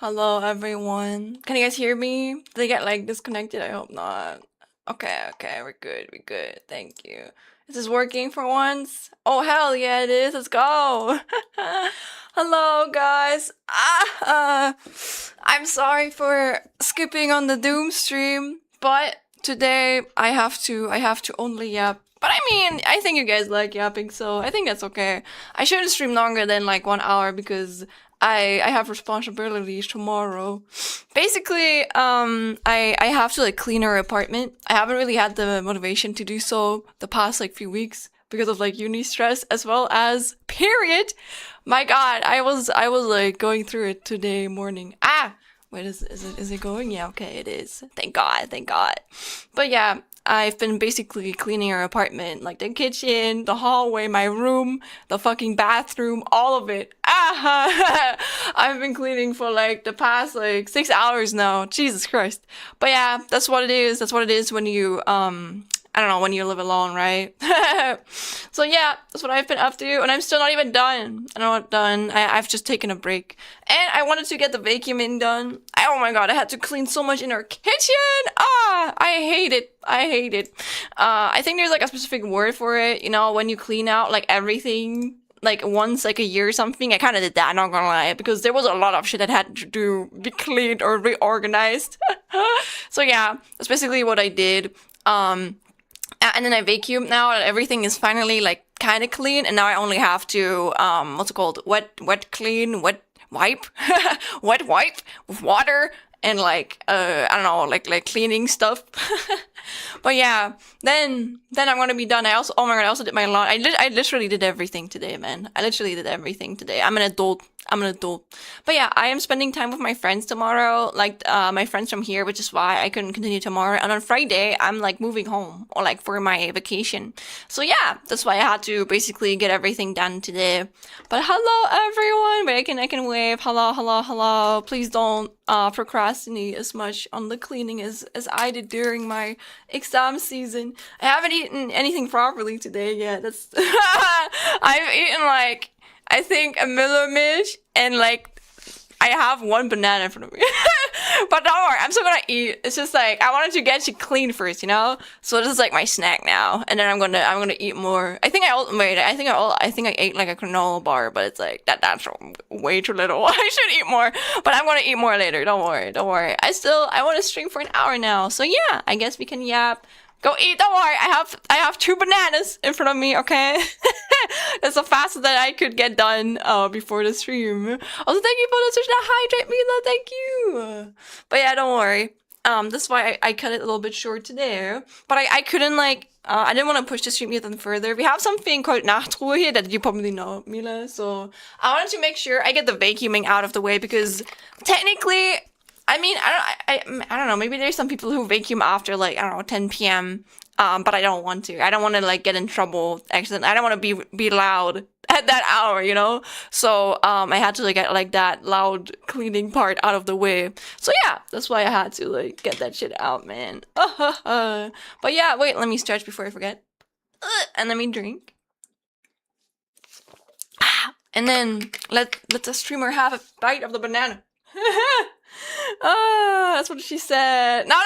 Hello, everyone. Can you guys hear me? Did they get like disconnected? I hope not. Okay, we're good, we're good. Thank you. Is this working for once? Oh, hell yeah, it is. Let's go. Hello, guys. I'm sorry for skipping on the Doom stream, but today I have to only yap. But I mean, I think you guys like yapping, so I think that's okay. I shouldn't stream longer than like 1 hour because I have responsibilities tomorrow. Basically, I have to like clean our apartment. I haven't really had the motivation to do so the past like few weeks because of like uni stress as well as period. My God, I was like going through it today morning. Wait, is it going? Yeah, okay, it is. Thank God, thank God. But yeah, I've been basically cleaning our apartment, like the kitchen, the hallway, my room, the fucking bathroom, all of it. I've been cleaning for like the past like 6 hours now. Jesus Christ. But yeah, that's what it is. That's what it is when you I don't know, when you live alone, right? So yeah, that's what I've been up to, and I'm still not even done. I'm not done. I've just taken a break, and I wanted to get the vacuuming done. Oh my God, I had to clean so much in our kitchen. I hate it. I hate it. I think there's like a specific word for it. You know, when you clean out like everything like once like a year or something. I kind of did that, not gonna lie, because there was a lot of shit that had to do be cleaned or reorganized. So yeah, that's basically what I did. And then I vacuumed now and everything is finally like kind of clean, and now I only have to what's it called, wet clean, wet wipe, wet wipe with water and like I don't know, like cleaning stuff. But yeah, then I'm gonna be done. I also, oh my God, I also did my lawn. I literally did everything today, man. I literally did everything today. I'm an adult. I'm an adult. But yeah, I am spending time with my friends tomorrow, like my friends from here, which is why I couldn't continue tomorrow. And on Friday, I'm like moving home or like for my vacation. So yeah, that's why I had to basically get everything done today. But hello everyone, wait, I can wave. Hello, hello, hello. Please don't procrastinate as much on the cleaning as I did during my exam season. I haven't eaten anything properly today yet. That's I've eaten like I think a Millermish and like I have one banana in front of me. But don't worry, I'm still gonna eat. It's just like I wanted to get you clean first, you know? So this is like my snack now. And then I'm gonna eat more. I think I ate like a granola bar, but it's like that's way too little. I should eat more. But I'm gonna eat more later. Don't worry, don't worry. I wanna stream for an hour now. So yeah, I guess we can yap. Go eat, don't worry. I have 2 bananas in front of me, okay? That's the fastest that I could get done before the stream. Also, thank you for the switch that hydrate me, though. Thank you. But yeah, don't worry. That's why I cut it a little bit short today. But I couldn't like I didn't want to push the stream even further. We have something called Nachtruhe here that you probably know, Mila. So I wanted to make sure I get the vacuuming out of the way because technically, I mean, I don't know. Maybe there's some people who vacuum after like I don't know 10 p.m. But I don't want to. I don't want to like get in trouble. Accident. I don't want to be loud at that hour, you know. So I had to like get like that loud cleaning part out of the way. So yeah, that's why I had to like get that shit out, man. But yeah, wait. Let me stretch before I forget. And let me drink. And then let the streamer have a bite of the banana. That's what she said. No,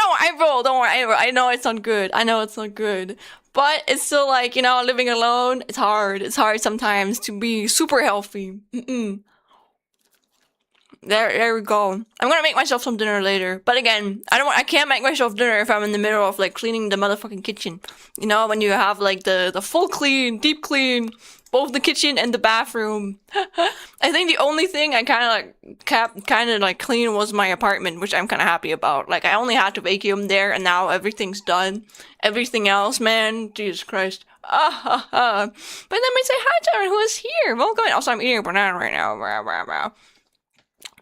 don't worry, I roll. I know it's not good. I know it's not good. But it's still like, you know, living alone, it's hard. It's hard sometimes to be super healthy. There we go. I'm gonna make myself some dinner later. But again, I can't make myself dinner if I'm in the middle of like cleaning the motherfucking kitchen. You know, when you have like the full clean, deep clean, both the kitchen and the bathroom. I think the only thing I kind of like kept kind of like clean was my apartment, which I'm kind of happy about. Like I only had to vacuum there, and now everything's done. Everything else, man, Jesus Christ. But let me say hi to everyone who is here. Welcome. Also, I'm eating a banana right now.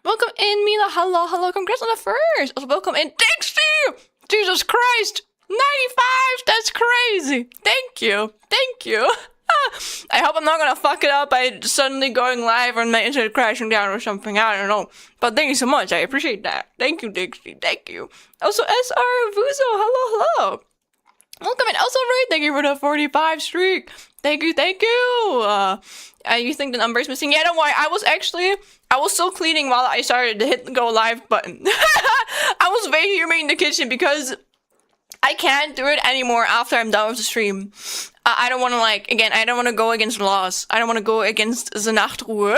Welcome in, Mila. Hello, hello. Congrats on the first. Also, welcome in, Dixie. Jesus Christ. 95. That's crazy. Thank you. Thank you. I hope I'm not gonna fuck it up by suddenly going live and my internet crashing down or something. I don't know. But thank you so much. I appreciate that. Thank you, Dixie. Thank you. Also, SR Vuzo. Hello, hello. Welcome in. Also, Ray. Thank you for the 45 streak. Thank you, thank you. You think the number is missing? Yeah, don't worry. I was still cleaning while I started to hit the go live button. I was vacuuming in the kitchen because I can't do it anymore after I'm done with the stream. I don't want to I don't want to go against laws. I don't want to go against the Nachtruhe.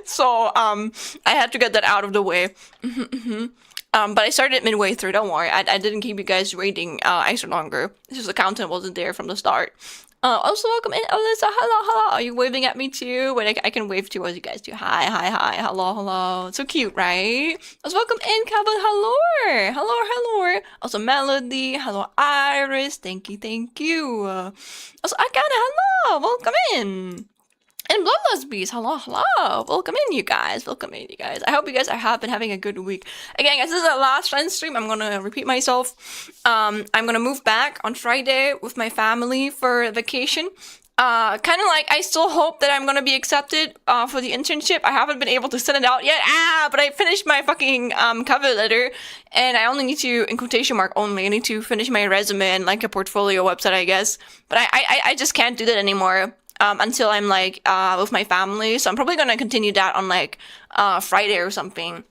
So, I had to get that out of the way. But I started midway through, don't worry. I didn't keep you guys waiting, extra longer. It's just the content wasn't there from the start. Also welcome in, Alyssa. Hello. Are you waving at me too? Wait, I can wave too as you guys do. Hi. Hello. So cute, right? Also welcome in, Calvin. Hello. Also Melody. Hello, Iris. Thank you. Also Akana. Hello. Welcome in. And Bloodlust Beast, hello. Welcome in, you guys. I hope you guys have been having a good week. Again, guys, this is the last Schlen stream. I'm gonna repeat myself. I'm gonna move back on Friday with my family for vacation. Kind of like, I still hope that I'm gonna be accepted for the internship. I haven't been able to send it out yet. But I finished my fucking cover letter, and I only need to, in quotation mark only, I need to finish my resume and like a portfolio website, I guess. But I just can't do that anymore. Until I'm with my family, so I'm probably gonna continue that on Friday or something,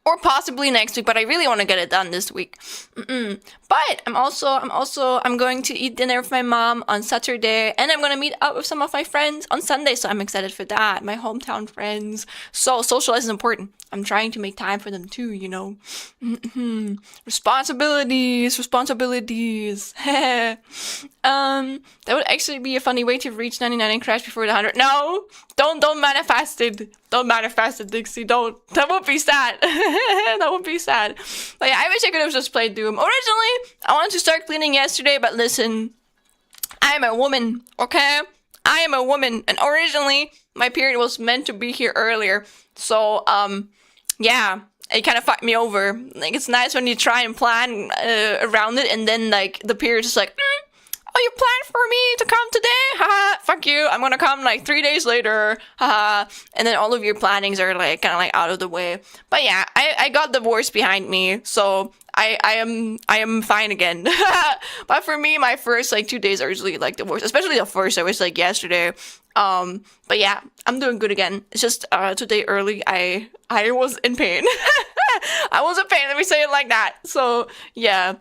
or possibly next week. But I really want to get it done this week. But I'm going to eat dinner with my mom on Saturday, and I'm gonna meet up with some of my friends on Sunday. So I'm excited for that. My hometown friends. So social is important. I'm trying to make time for them too, you know. Responsibilities. That would actually be a funny way to reach 99 and crash before the 100. No, don't manifest it. Don't manifest it, Dixie. Don't. That would be sad. That would be sad. But yeah, I wish I could have just played Doom. Originally, I wanted to start cleaning yesterday, but listen, I am a woman, okay? I am a woman, and originally my period was meant to be here earlier. So, yeah, it kind of fucked me over. Like, it's nice when you try and plan around it, and then the period's just like, oh, you planned for me to come today? Haha, fuck you. I'm gonna come 3 days later. Haha. And then all of your plannings are kind of out of the way. But yeah, I got the worst behind me, so I am fine again. But for me, my first 2 days are usually the worst, especially the first. I was yesterday. But yeah, I'm doing good again. It's just today early, I was in pain. I was in pain. Let me say it like that. So yeah.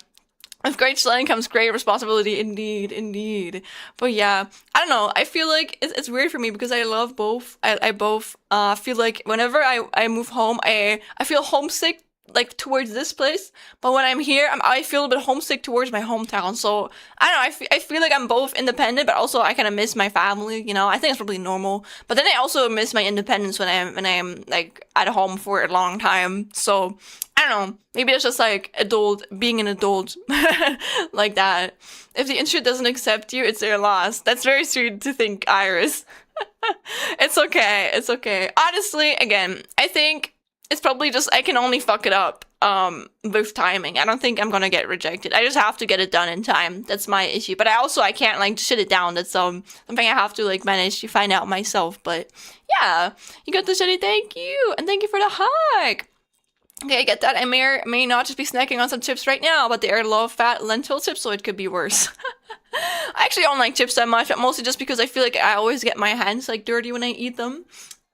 With great Schlen comes great responsibility, indeed. But yeah, I don't know. I feel like it's weird for me because I love both. I both feel like whenever I move home, I feel homesick towards this place. But when I'm here, I feel a bit homesick towards my hometown. So I don't know. I feel like I'm both independent, but also I kind of miss my family. You know, I think it's probably normal. But then I also miss my independence when I'm at home for a long time. So I don't know. Maybe it's just being an adult like that. If the institute doesn't accept you, it's their loss. That's very sweet to think, Iris. It's okay. Honestly, again, I think it's probably just I can only fuck it up with timing. I don't think I'm gonna get rejected. I just have to get it done in time. That's my issue. But I can't shut it down. That's something I have to manage to find out myself. But yeah, you got the shitty. Thank you, and thank you for the hug. Okay, I get that. I may not just be snacking on some chips right now, but they are low-fat lentil chips, so it could be worse. I actually don't like chips that much, but mostly just because I feel like I always get my hands dirty when I eat them.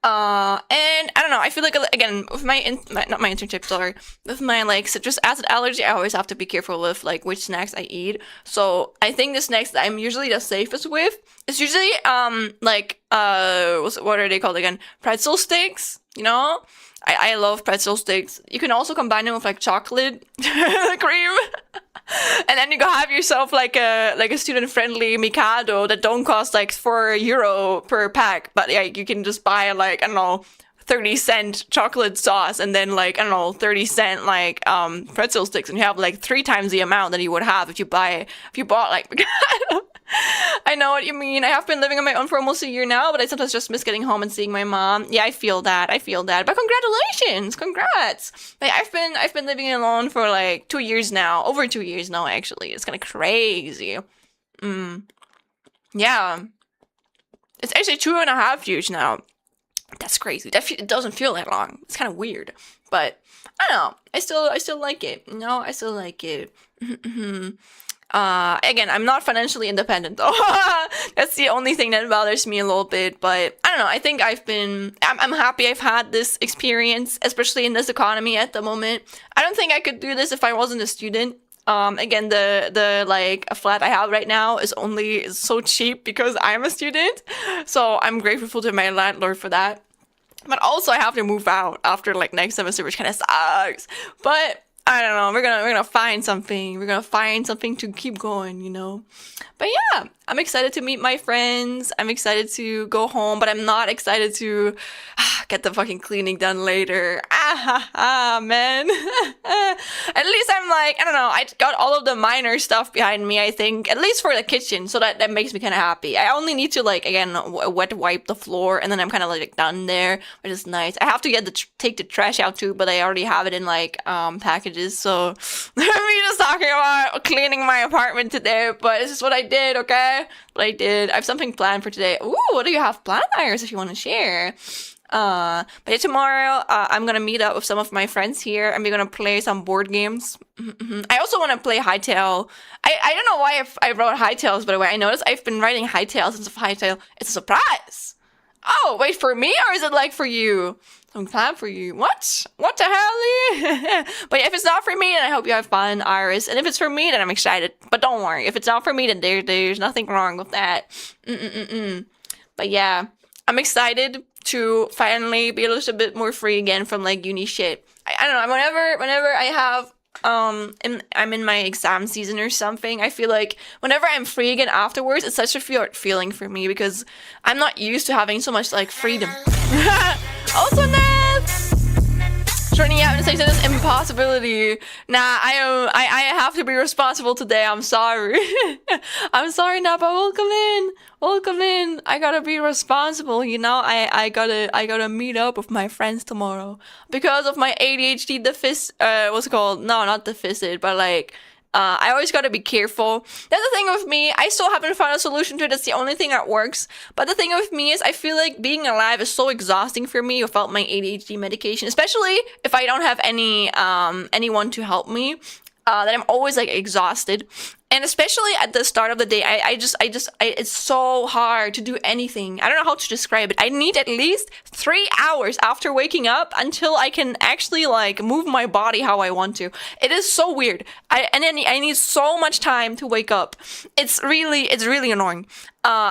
And I don't know. I feel like again with not my internship, sorry, with my citrus acid allergy, I always have to be careful with which snacks I eat. So I think the snacks that I'm usually the safest with is usually what are they called again? Pretzel sticks. You know. I love pretzel sticks. You can also combine them with chocolate cream. And then you go have yourself a student-friendly Mikado that don't cost €4 per pack. But you can just buy I don't know, 30-cent chocolate sauce and then 30-cent pretzel sticks, and you have 3 times the amount that you would have if you bought Mikado. I know what you mean. I have been living on my own for almost a year now, but I sometimes just miss getting home and seeing my mom. Yeah, I feel that. But congratulations, congrats. I've been living alone for 2 years now, over 2 years now. Actually, it's kind of crazy. Yeah, it's actually 2.5 years now. That's crazy. It doesn't feel that long. It's kind of weird, but I don't know. I still like it. You know, I still like it. Again, I'm not financially independent though. That's the only thing that bothers me a little bit. But I don't know. I think I'm happy I've had this experience, especially in this economy at the moment. I don't think I could do this if I wasn't a student. Again, the like a flat I have right now is so cheap because I'm a student. So I'm grateful to my landlord for that. But also I have to move out after like next semester, which kind of sucks. But I don't know. We're gonna find something. We're gonna find something to keep going, you know. But yeah, I'm excited to meet my friends. I'm excited to go home, but I'm not excited to get the fucking cleaning done later. Man. At least I'm like, I don't know, I got all of the minor stuff behind me, I think, at least for the kitchen, so that makes me kind of happy. I only need to, like, again, wet wipe the floor, and then I'm kind of, like, done there, which is nice. I have to take the trash out, too, but I already have it in, like, packages, so me just talking about cleaning my apartment today, but this is what I did, okay? What I did. I have something planned for today. Ooh, what do you have planned, Iris, if you want to share? But yeah, tomorrow, I'm gonna meet up with some of my friends here, and we're gonna play some board games. I also want to play Hightail. I don't know why I wrote Hightails, by the way. I noticed I've been writing Hightail since Hightail. It's a surprise. Oh, wait, for me, or is it like for you? I'm glad for you. What? What the hell? But yeah, if it's not for me, then I hope you have fun, Iris. And if it's for me, then I'm excited. But don't worry, if it's not for me, then there's nothing wrong with that. But yeah, I'm excited to finally be a little bit more free again from like uni shit. I don't know. Whenever I have I'm in my exam season or something, I feel like whenever I'm free again afterwards, it's such a feeling for me because I'm not used to having so much like freedom. Also, Neth! Shortening out and saying this impossibility. Nah, I have to be responsible today. I'm sorry. I'm sorry, Napa. Welcome in. Welcome in. I gotta be responsible, you know. I gotta meet up with my friends tomorrow because of my ADHD deficit. What's it called? No, not deficit, but like. I always gotta be careful. That's the thing with me. I still haven't found a solution to it. That's the only thing that works. But the thing with me is I feel like being alive is so exhausting for me without my ADHD medication, especially if I don't have anyone to help me. That I'm always like exhausted. And especially at the start of the day, it's so hard to do anything. I don't know how to describe it. I need at least 3 hours after waking up until I can actually like move my body how I want to. It is so weird. I need so much time to wake up. It's really annoying.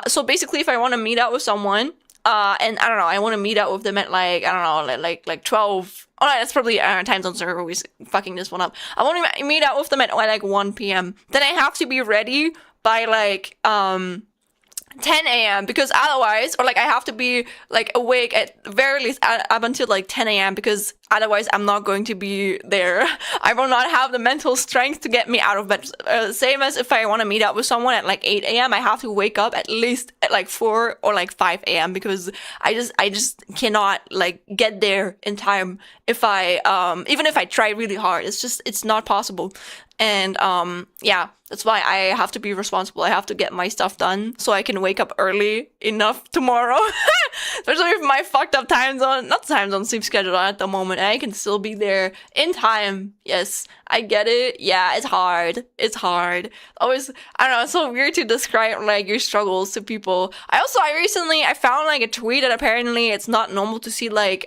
So basically, if I want to meet up with someone, and I don't know, I want to meet up with them at like, I don't know, like 12. Oh, that's probably time zones are always fucking this one up. I want to meet up with them at like 1 p.m. Then I have to be ready by like 10 a.m. because otherwise, or like I have to be like awake at very least up until like 10 a.m. because otherwise I'm not going to be there. I will not have the mental strength to get me out of bed. Same as if I want to meet up with someone at like 8 a.m. I have to wake up at least at like 4 or like 5 a.m. because I just cannot like get there in time if I even if I try really hard. It's not possible. And yeah, that's why I have to be responsible. I have to get my stuff done so I can wake up early enough tomorrow. Especially with my fucked up time zone, not time zone, sleep schedule at the moment. I can still be there in time. Yes, I get it. Yeah, it's hard. It's hard. Always, I don't know, it's so weird to describe like your struggles to people. I recently found like a tweet that apparently it's not normal to see like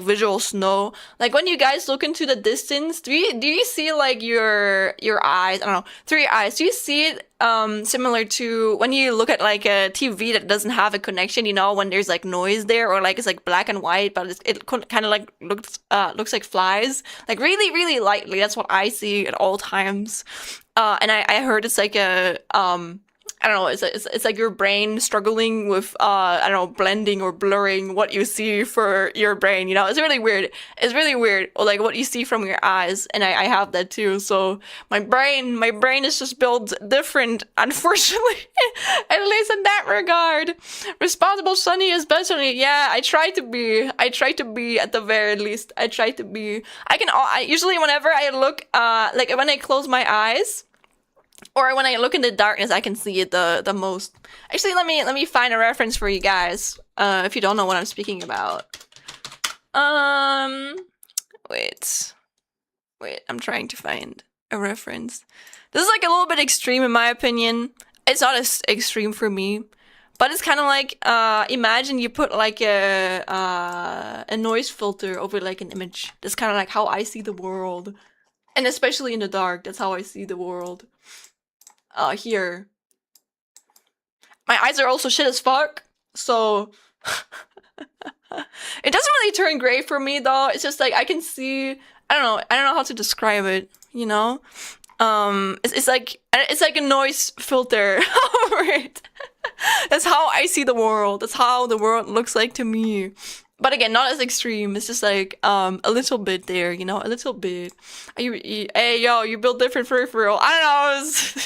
visual snow. Like when you guys look into the distance, do you see like your eyes? I don't know, through your eyes. Do you see it similar to when you look at like a TV that doesn't have a connection, you know, when there's like noise there, or like it's like black and white, but it kind of like looks like flies, like really lightly. That's what I see at all times. And I heard it's like a I don't know, it's like your brain struggling with I don't know, blending or blurring what you see for your brain, you know. It's really weird. It's really weird. Or like what you see from your eyes, and I have that too. So my brain is just built different, unfortunately. At least in that regard. Responsible Sunny is best Sunny. Yeah, I try to be at the very least. I usually whenever I look like when I close my eyes, or when I look in the darkness, I can see it the most. Actually, let me find a reference for you guys. If you don't know what I'm speaking about. Wait, I'm trying to find a reference. This is like a little bit extreme in my opinion. It's not as extreme for me, but it's kind of like imagine you put like a noise filter over like an image. That's kind of like how I see the world, and especially in the dark, that's how I see the world. Here, my eyes are also shit as fuck, so it doesn't really turn gray for me though. It's just like I can see. I don't know how to describe it. You know. It's like a noise filter over it. That's how I see the world. That's how the world looks like to me. But again, not as extreme. It's just like a little bit there, you know, a little bit. Hey yo, you build different for real. I don't know.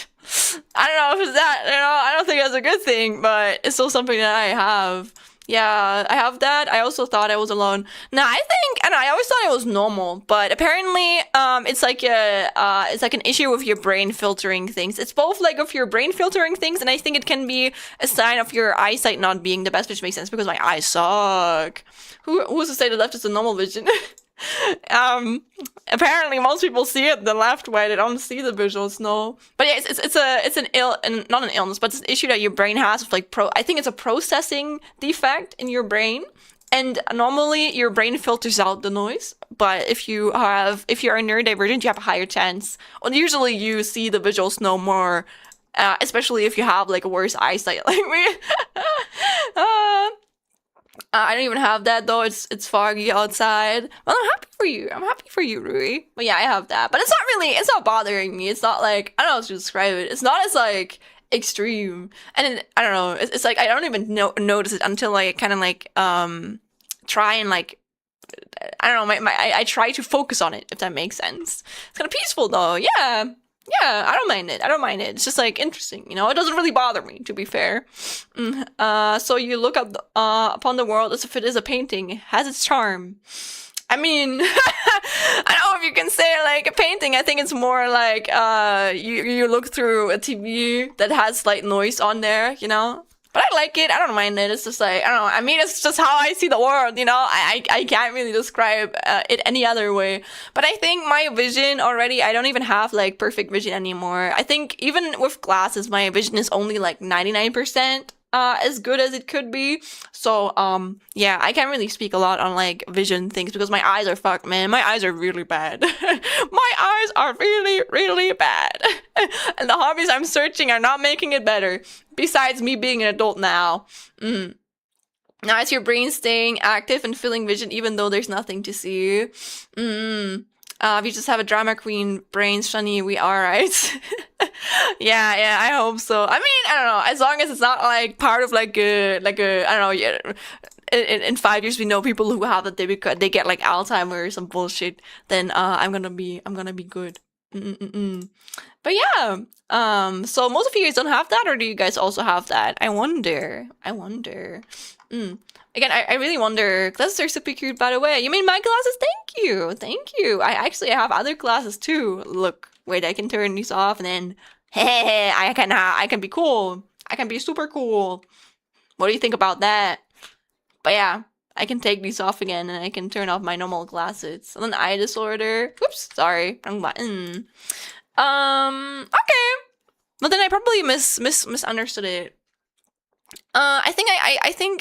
I don't know if it's that. You know, I don't think that's a good thing, but it's still something that I have. Yeah, I have that. I also thought I was alone. Nah, I always thought it was normal, but apparently, it's like an issue with your brain filtering things. It's both like of your brain filtering things, and I think it can be a sign of your eyesight not being the best, which makes sense because my eyes suck. Who's to say the left is a normal vision? Apparently most people see it the left way. They don't see the visuals, no. But yeah, not an illness, but it's an issue that your brain has with like I think it's a processing defect in your brain. And normally your brain filters out the noise, but if you're neurodivergent, you have a higher chance. Well, usually you see the visuals no more, especially if you have like a worse eyesight like me. I don't even have that though. It's foggy outside. Well, I'm happy for you. I'm happy for you, Rui. But yeah, I have that. But it's not bothering me. It's not like, I don't know how to describe it. It's not as like extreme. And I don't know. It's like I don't even notice it until I kind of like try and like, I don't know. I try to focus on it, if that makes sense. It's kind of peaceful though. Yeah. Yeah, I don't mind it. It's just like interesting, you know. It doesn't really bother me, to be fair. So you look up upon the world as if it is a painting. It has its charm. I mean, I don't know if you can say like a painting. I think it's more like you look through a TV that has slight noise on there, you know. But I like it. I don't mind it. It's just like, I don't know. I mean, it's just how I see the world, you know? I can't really describe it any other way. But I think my vision already, I don't even have like perfect vision anymore. I think even with glasses, my vision is only like 99% as good as it could be. So, yeah, I can't really speak a lot on like vision things because my eyes are fucked, man. My eyes are really bad. My eyes are really, really bad. And the hobbies I'm searching are not making it better. Besides me being an adult now. Now it's your brain staying active and feeling vision even though there's nothing to see. If you just have a drama queen brain, Shani, we are, right? yeah, I hope so. I mean, I don't know, as long as it's not like part of like a I don't know, yeah. In 5 years we know people who have that they get like Alzheimer's or some bullshit, then I'm gonna be good. But yeah, so most of you guys don't have that, or do you guys also have that? I wonder. Again, I really wonder. Glasses are super cute, by the way. You mean my glasses? Thank you. I actually have other glasses too. Look, wait, I can turn these off, and then hey, I can be cool. I can be super cool. What do you think about that? But yeah, I can take these off again, and I can turn off my normal glasses. And then eye disorder. Oops, sorry, wrong button. Okay. But then I probably misunderstood it. I think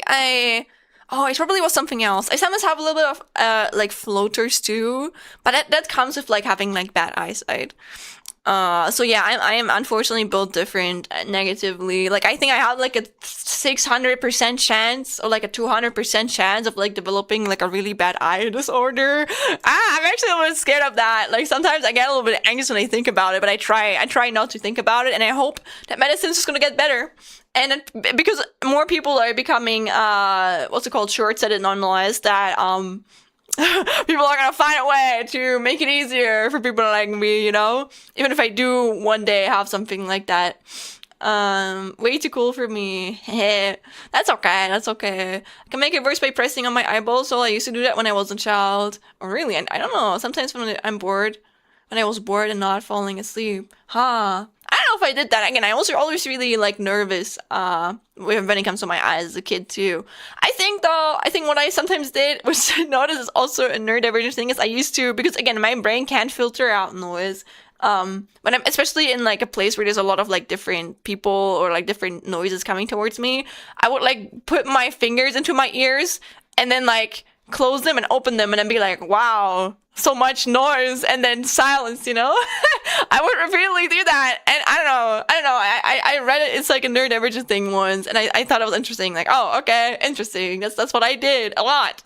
it probably was something else. I sometimes have a little bit of like floaters too, but that comes with like having like bad eyesight. So yeah, I am unfortunately built different negatively. Like I think I have like a 600% chance or like a 200% chance of like developing like a really bad eye disorder. I'm actually a little bit scared of that. Like sometimes I get a little bit anxious when I think about it, but I try not to think about it, and I hope that medicine's just gonna get better. And because more people are becoming short-sighted nonetheless, that people are gonna find a way to make it easier for people like me, you know? Even if I do one day have something like that. Way too cool for me. That's okay. I can make it worse by pressing on my eyeballs, so I used to do that when I was a child. Or really, I don't know, sometimes when I'm bored, when I was bored and not falling asleep. I don't know if I did that. Again, I was always really like nervous when it comes to my eyes as a kid too. I think what I sometimes did, which I noticed is also a neurodivergent thing, is I used to, because again, my brain can't filter out noise. When I'm especially in like a place where there's a lot of like different people or like different noises coming towards me, I would like put my fingers into my ears and then like close them and open them and then be like, wow, so much noise and then silence, you know? I would repeatedly do that. And I don't know. I read it, it's like a neurodivergent thing once, and I thought it was interesting. Like, oh, okay, interesting. That's what I did a lot.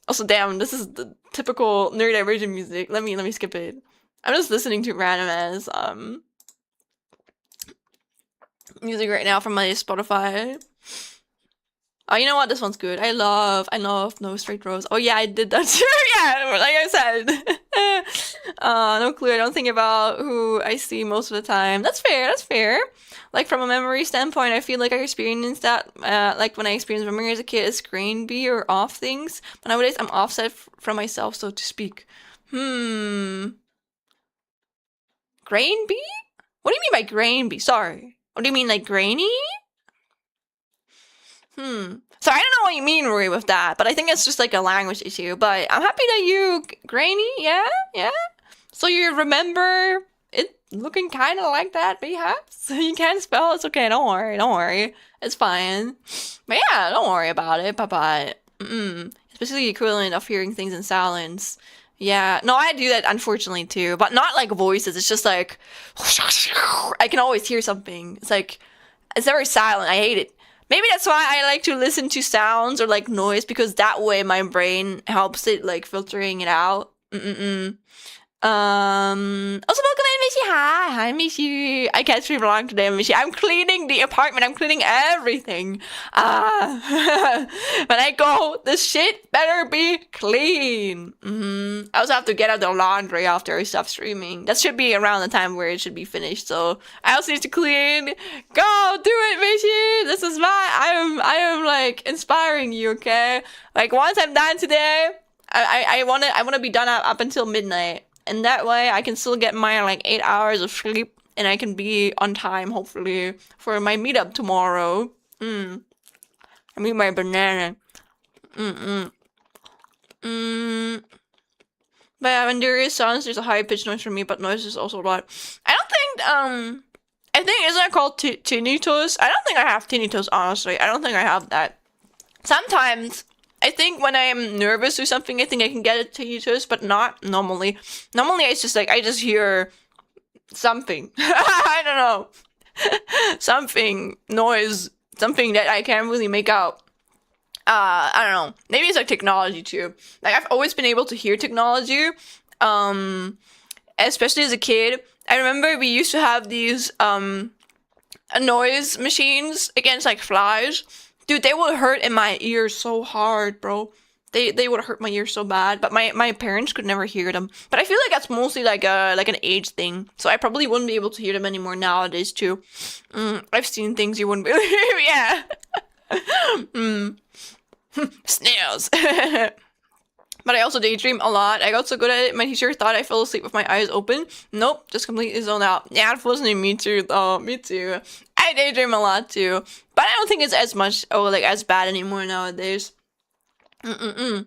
Also, damn, this is the typical neurodivergent music. Let me skip it. I'm just listening to random ass music right now from my Spotify. Oh, you know what? This one's good. I love No Straight Rose. Oh yeah, I did that too. Yeah, like I said. No clue. I don't think about who I see most of the time. That's fair. That's fair. Like from a memory standpoint, I feel like I experienced that. Like when I experienced memory as a kid, as grain bee or off things. But nowadays, I'm offset from myself, so to speak. Grain bee? What do you mean by grain bee? Sorry. What do you mean, like grainy? So I don't know what you mean, Rory, with that, but I think it's just like a language issue. But I'm happy that you grainy, yeah. So you remember it looking kind of like that, perhaps. You can't spell. It's okay. Don't worry. It's fine. But yeah, don't worry about it. Bye. Especially the equivalent of hearing things in silence. Yeah, no, I do that unfortunately too, but not like voices. It's just like I can always hear something. It's like it's very silent. I hate it. Maybe that's why I like to listen to sounds or like noise, because that way my brain helps it like filtering it out. Also welcome in, Michi. Hi, Michi. I can't stream along today, Michi. I'm cleaning the apartment. I'm cleaning everything. When I go, the shit better be clean. I also have to get out the laundry after I stop streaming. That should be around the time where it should be finished. So I also need to clean. Go do it, Michi. This is I am like inspiring you. Okay, like once I'm done today, I wanna be done up until midnight. And that way I can still get my like 8 hours of sleep and I can be on time, hopefully, for my meetup tomorrow. I need my banana. But yeah, when there is sounds, there's a high pitched noise for me, but noise is also a lot. I think, isn't it called tinnitus? I don't think I have tinnitus, honestly. I don't think I have that. Sometimes I think when I'm nervous or something, I think I can get it tinnitus, but not normally. Normally, it's just like I just hear something. I don't know. Something, noise, something that I can't really make out. I don't know. Maybe it's like technology too. Like I've always been able to hear technology, especially as a kid. I remember we used to have these noise machines against like flies. Dude, they would hurt in my ears so hard, bro. They would hurt my ears so bad, but my parents could never hear them. But I feel like that's mostly like an age thing. So I probably wouldn't be able to hear them anymore nowadays too. I've seen things you wouldn't believe. Yeah. Snails. But I also daydream a lot. I got so good at it, my teacher thought I fell asleep with my eyes open. Nope, just completely zoned out. Yeah, unfortunately, me too, though. Me too. I daydream a lot too, but I don't think it's as much, as bad anymore nowadays. I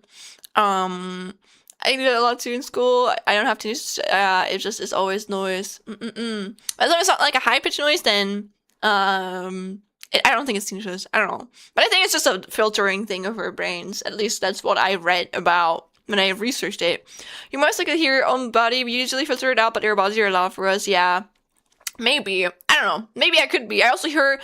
do it a lot too in school. I don't have to use, it's always noise. As long as it's not like a high-pitched noise, then, I don't think it's tinnitus. I don't know. But I think it's just a filtering thing of our brains. At least that's what I read about when I researched it. You most likely hear your own body. We usually filter it out, but our bodies are loud for us. Yeah. Maybe. I don't know. Maybe I could be. I also hear...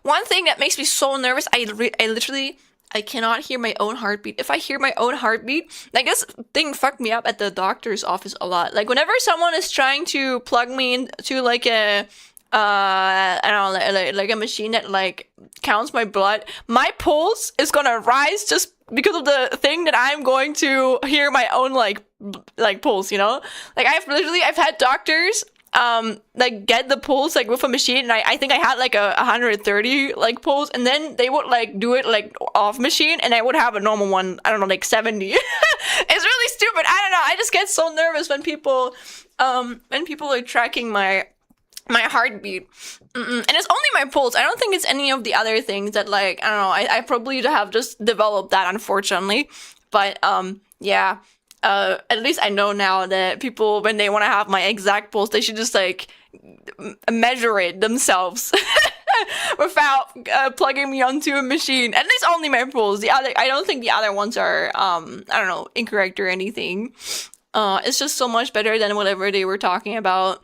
One thing that makes me so nervous, I literally... I cannot hear my own heartbeat. If I hear my own heartbeat, like this thing fucked me up at the doctor's office a lot. Like whenever someone is trying to plug me into like a... I don't know, like a machine that like counts my blood, my pulse is gonna rise just because of the thing that I'm going to hear my own like pulse, you know? Like I've had doctors like get the pulse like with a machine, and I think I had like a 130 like pulse, and then they would like do it like off machine, and I would have a normal one, I don't know, like 70. It's really stupid. I don't know. I just get so nervous when people are tracking my heartbeat. And it's only my pulse. I don't think it's any of the other things that like, I don't know, I probably have just developed that, unfortunately. But yeah, at least I know now that people, when they want to have my exact pulse, they should just like measure it themselves without plugging me onto a machine. At least only my pulse. The other, I don't think the other ones are, I don't know, incorrect or anything. It's just so much better than whatever they were talking about.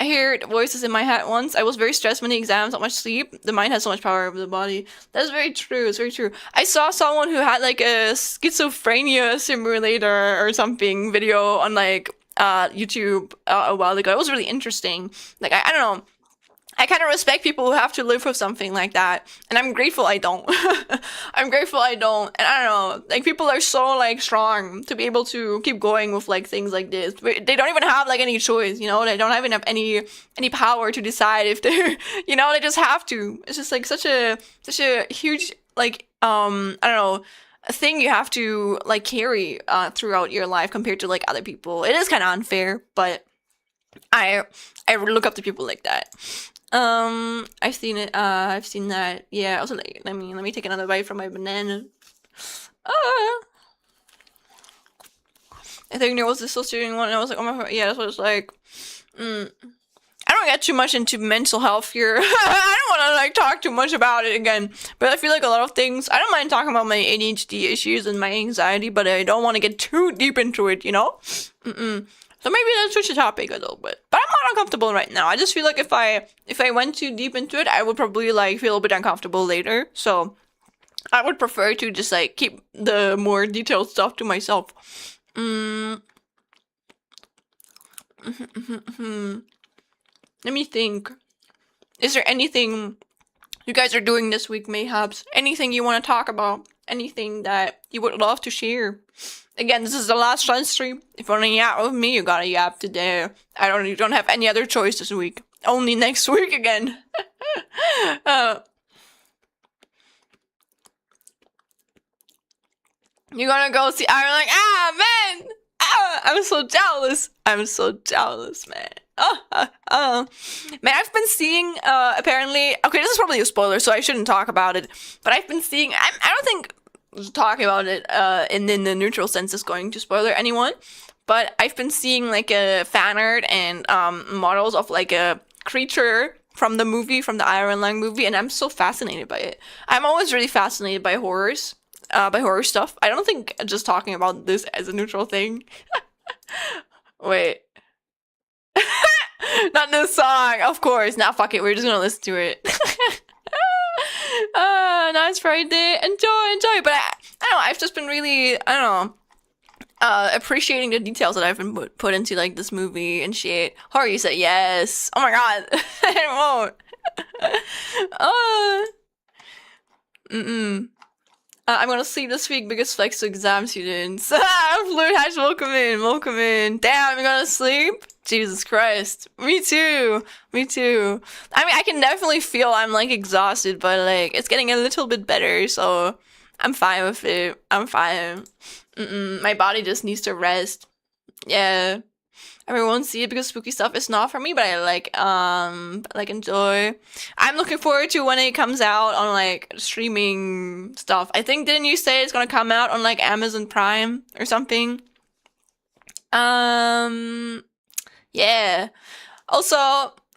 I heard voices in my head once. I was very stressed when the exams, not much sleep. The mind has so much power over the body. That's very true. It's very true. I saw someone who had like a schizophrenia simulator or something video on like YouTube a while ago. It was really interesting. Like I don't know. I kind of respect people who have to live with something like that, and I'm grateful I don't. I'm grateful I don't, and I don't know, like people are so like strong to be able to keep going with like things like this. They don't even have like any choice, you know. They don't even have any power to decide if they're, you know. They just have to. It's just like such a huge like I don't know, a thing you have to like carry throughout your life compared to like other people. It is kind of unfair, but I look up to people like that. I've seen it. I've seen that. Yeah. Also, like, let me take another bite from my banana. I think there was this dissociating one, and I was like, oh my god, yeah, that's what it's like. I don't get too much into mental health here. I don't want to like talk too much about it again, but I feel like a lot of things. I don't mind talking about my ADHD issues and my anxiety, but I don't want to get too deep into it, you know. So maybe let's switch the topic a little bit. But I'm not uncomfortable right now. I just feel like if I went too deep into it, I would probably like feel a bit uncomfortable later. So I would prefer to just like keep the more detailed stuff to myself. Let me think. Is there anything you guys are doing this week, mayhaps? Anything you want to talk about? Anything that you would love to share? Again, this is the last Schlen stream. If you want to yap with me, you gotta yap today. You don't have any other choice this week. Only next week again. You're gonna go see Iron, like, man! I'm so jealous. I'm so jealous, man. Man, I've been seeing, apparently, okay, this is probably a spoiler, so I shouldn't talk about it, but I've been seeing, I don't think talking about it, in the neutral sense is going to spoiler anyone, but I've been seeing, like, a fan art and, models of, like, a creature from the movie, from the Iron Lang movie, and I'm so fascinated by it. I'm always really fascinated by horrors. By horror stuff. I don't think just talking about this as a neutral thing. Wait. Not this song, of course. Nah, fuck it. We're just gonna listen to it. Nice Friday. Enjoy. But I don't know. I've just been really, I don't know, appreciating the details that I've been put into like this movie and shit. Horror, you said yes. Oh my god. I won't. I'm gonna sleep this week because flex to exam students. Fluid Hatch, welcome in. Damn, you're gonna sleep? Jesus Christ. Me too. I mean, I can definitely feel I'm like exhausted, but like it's getting a little bit better, so I'm fine with it. I'm fine. My body just needs to rest. Yeah. I mean, won't see it because spooky stuff is not for me, but I like enjoy. I'm looking forward to when it comes out on like streaming stuff. I think, didn't you say it's gonna come out on like Amazon Prime or something? Yeah. Also,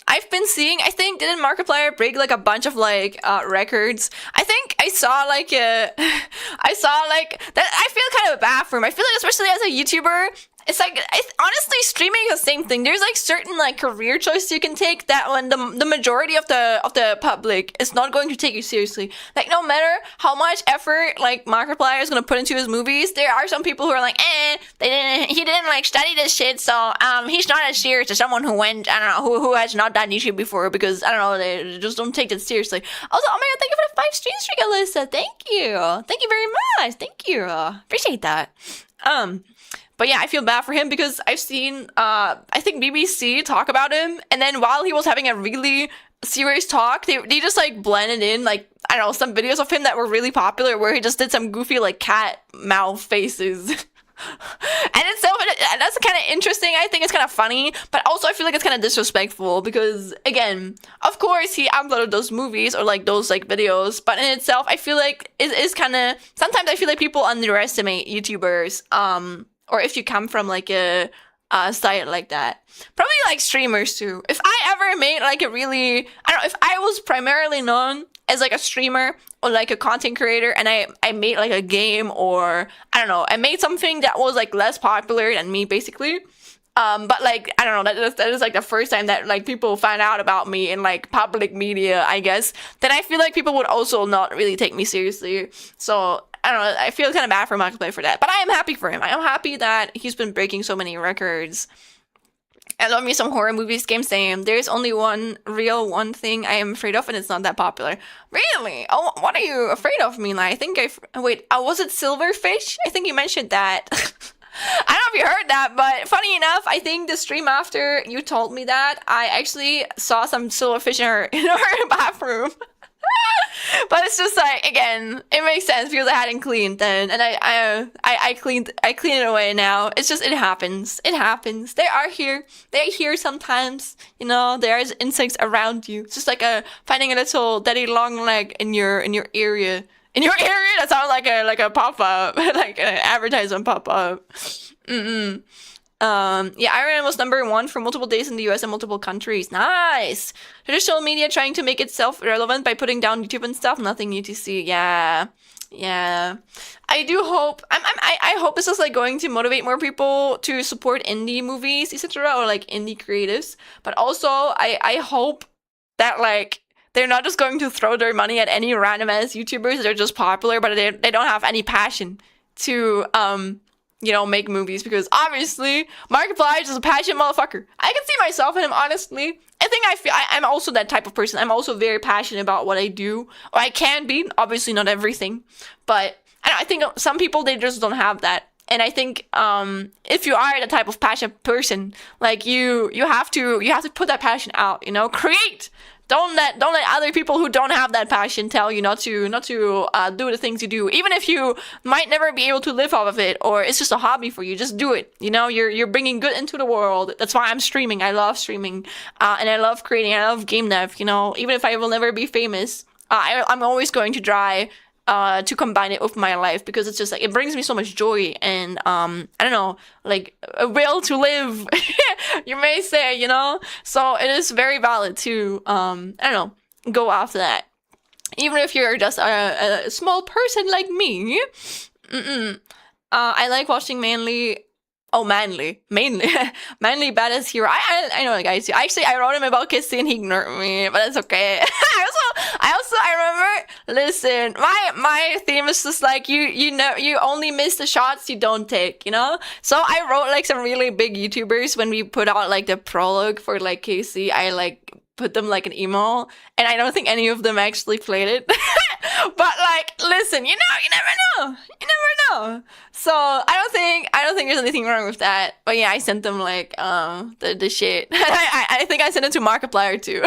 I've been seeing, I think, didn't Markiplier break like a bunch of like records? I think I saw like that. I feel kind of bad for him. I feel like, especially as a YouTuber, it's like, honestly, streaming is the same thing. There's like certain like career choices you can take that when the majority of the public is not going to take you seriously. Like, no matter how much effort like Markiplier is gonna put into his movies, there are some people who are like, he didn't like study this shit, so he's not as serious as someone who went, I don't know, who has not done YouTube before, because I don't know, they just don't take it seriously. Also, oh my god, thank you for the 5 stream streak, Alyssa. Thank you very much. Thank you. Appreciate that. But yeah, I feel bad for him because I've seen, I think BBC talk about him, and then while he was having a really serious talk, they just like blended in like, I don't know, some videos of him that were really popular where he just did some goofy like cat mouth faces. And it's so, that's that's kind of interesting. I think it's kind of funny, but also I feel like it's kind of disrespectful because, again, of course he uploaded those movies or like those like videos, but in itself, I feel like it is kind of, sometimes I feel like people underestimate YouTubers, or if you come from like a site like that. Probably like streamers too. If I ever made like a really, I don't know, if I was primarily known as like a streamer or like a content creator and I made like a game or I don't know, I made something that was like less popular than me basically. But like, I don't know, that is like the first time that like people find out about me in like public media, I guess. Then I feel like people would also not really take me seriously. So I don't know, I feel kind of bad for Markiplier for that. But I am happy for him. I am happy that he's been breaking so many records. I love me some horror movies, game same. There's only one thing I am afraid of, and it's not that popular. Really? Oh, what are you afraid of, Mina? I think was it Silverfish? I think you mentioned that. I don't know if you heard that, but funny enough, I think the stream after you told me that, I actually saw some silverfish in her bathroom. But it's just like, again, it makes sense because I hadn't cleaned then, and I cleaned it away now. It's just, it happens. They're here sometimes. You know, there's insects around you. It's just like finding a little daddy long leg in your area. In your area, that sounds like a pop up, like an advertisement pop up. Yeah, Iron Man was #1 for multiple days in the US and multiple countries. Nice! Traditional media trying to make itself relevant by putting down YouTube and stuff. Nothing new to see. Yeah. I do hope, I hope this is like going to motivate more people to support indie movies, etc. or like indie creatives. But also, I hope that like, they're not just going to throw their money at any random ass YouTubers that are just popular, but they don't have any passion to, you know, make movies, because obviously Markiplier is a passionate motherfucker. I can see myself in him, honestly. I think I'm also that type of person. I'm also very passionate about what I do, or I can be. Obviously not everything, but I think some people, they just don't have that. And I think if you are the type of passionate person, like you have to put that passion out. You know, create. Don't let other people who don't have that passion tell you not to do the things you do, even if you might never be able to live off of it, or it's just a hobby for you. Just do it. You know, you're bringing good into the world. That's why I'm streaming. I love streaming, and I love creating. I love game dev. You know, even if I will never be famous, I'm always going to try to combine it with my life, because it's just like, it brings me so much joy and I don't know, like a will to live. You may say, you know, so it is very valid to I don't know, go after that, even if you're just a small person like me. I like watching mainly mainly badass hero. I know, guys. Actually, I wrote him about kissing and he ignored me, but it's okay. I remember. Listen, my theme is just like, you know, you only miss the shots you don't take. You know. So I wrote like some really big YouTubers when we put out like the prologue for like Casey. I like put them like an email, and I don't think any of them actually played it. But like, listen, you never know. So I don't think there's anything wrong with that. But yeah, I sent them like the shit. I think I sent it to Markiplier too.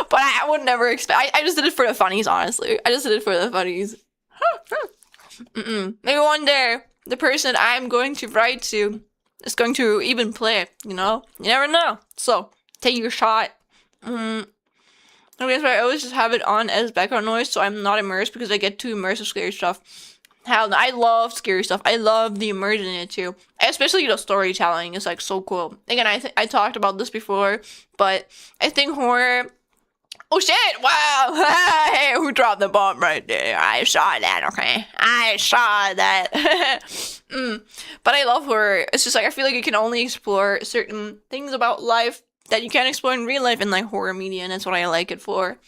But I would never expect. I just did it for the funnies, honestly. I just did it for the funnies. Maybe one day the person I'm going to write to is going to even play it. You know, you never know. So take your shot. Okay, so I always just have it on as background noise, so I'm not immersed, because I get too immersed with scary stuff. Hell no, I love scary stuff. I love the immersion in it too. Especially the storytelling is like so cool. Again, I talked about this before, but I think horror. Oh shit! Wow! Hey, who dropped the bomb right there? I saw that. Okay, I saw that. But I love horror. It's just like, I feel like you can only explore certain things about life that you can't explore in real life in like horror media, and that's what I like it for.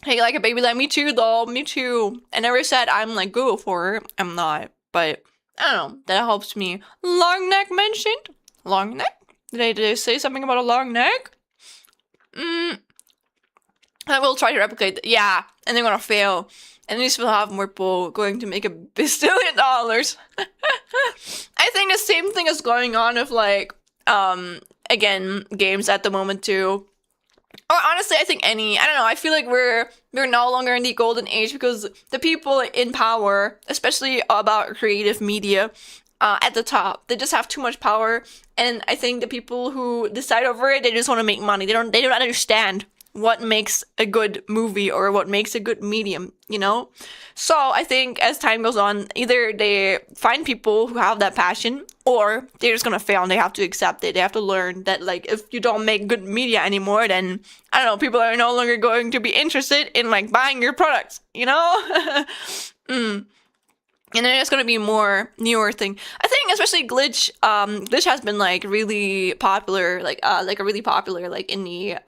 Hey, like a baby, like me too, though. Me too. I never said I'm like good with horror. I'm not, but I don't know. That helps me. Long neck mentioned. Long neck. Did I say something about a long neck? I will try to replicate that. Yeah, and they're gonna fail. And these will have more people going to make $1 billion. I think the same thing is going on with like again, games at the moment too. Or honestly, I think I don't know, I feel like we're no longer in the golden age, because the people in power, especially about creative media, at the top. They just have too much power, and I think the people who decide over it, they just want to make money. They don't understand what makes a good movie or what makes a good medium, you know? So I think as time goes on, either they find people who have that passion, or they're just gonna fail and they have to accept it. They have to learn that, like, if you don't make good media anymore, then, I don't know, people are no longer going to be interested in, like, buying your products, you know? And then it's gonna be more newer thing. I think especially Glitch. Glitch has been like really popular, like a really popular like indie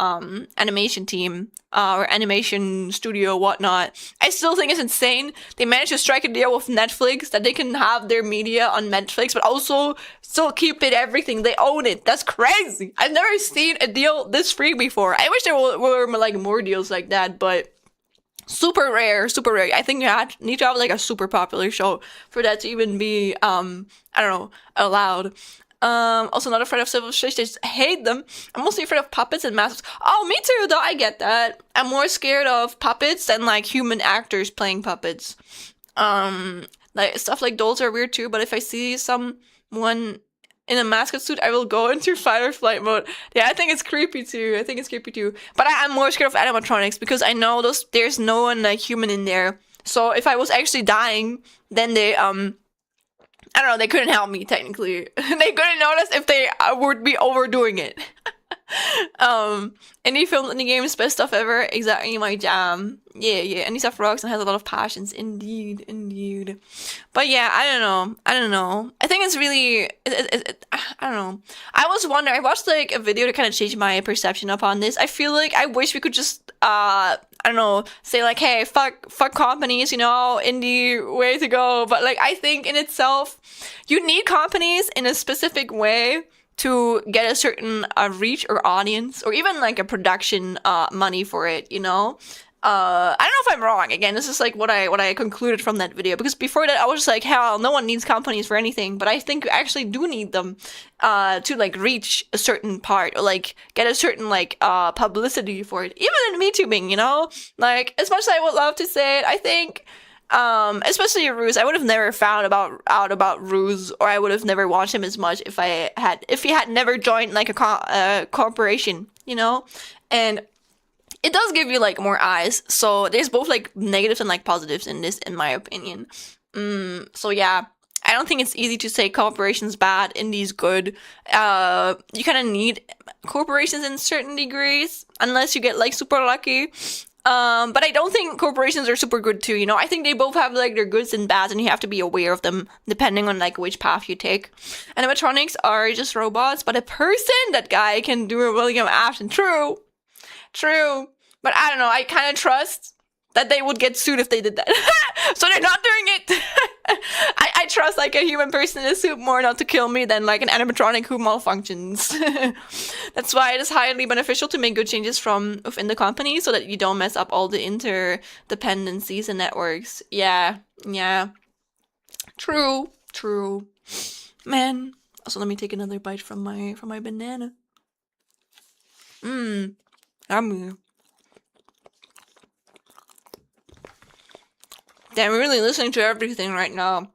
animation team or animation studio, whatnot. I still think it's insane. They managed to strike a deal with Netflix that they can have their media on Netflix, but also still keep it everything. They own it. That's crazy. I've never seen a deal this free before. I wish there were like more deals like that, but. Super rare, super rare. I think you need to have like a super popular show for that to even be, I don't know, allowed. Also not afraid of civil shit, I just hate them. I'm mostly afraid of puppets and masks. Oh, me too, though, I get that. I'm more scared of puppets than like human actors playing puppets. Like stuff like dolls are weird too, but if I see someone in a mascot suit, I will go into fight or flight mode. Yeah, I think it's creepy too. But I'm more scared of animatronics because I know there's no one like human in there. So if I was actually dying, then they I don't know, they couldn't help me technically. They couldn't notice if they would be overdoing it. Indie films, indie games, best stuff ever. Exactly my jam. Yeah. Indie stuff rocks and has a lot of passions. Indeed. But yeah, I don't know. I think it's really, I don't know. I was wondering, I watched like a video to kind of change my perception upon this. I feel like I wish we could just, I don't know, say like, hey, fuck companies, you know, indie way to go. But like, I think in itself, you need companies in a specific way to get a certain reach or audience, or even like a production money for it, you know? I don't know if I'm wrong. Again, this is like what I concluded from that video, because before that I was just like, hell, no one needs companies for anything, but I think you actually do need them to like reach a certain part, or like get a certain like publicity for it. Even in MeTubing, you know? Like, as much as I would love to say it, I think especially Ruse, I would have never found out about Ruse, or I would have never watched him as much if he had never joined like a corporation, you know? And it does give you like more eyes, so there's both like negatives and like positives in this, in my opinion. So yeah, I don't think it's easy to say corporations bad, indies good. You kind of need corporations in certain degrees, unless you get like super lucky. But I don't think corporations are super good too, you know? I think they both have like their goods and bads, and you have to be aware of them depending on like which path you take. Animatronics are just robots, but a person, that guy can do a William Afton. True. But I don't know, I kind of trust that they would get sued if they did that. So they're not doing it. I trust like a human person in a suit more not to kill me than like an animatronic who malfunctions. That's why it is highly beneficial to make good changes from within the company, so that you don't mess up all the interdependencies and networks. Yeah. True. Man. Also, let me take another bite from my banana. Yummy. Damn, I'm really listening to everything right now.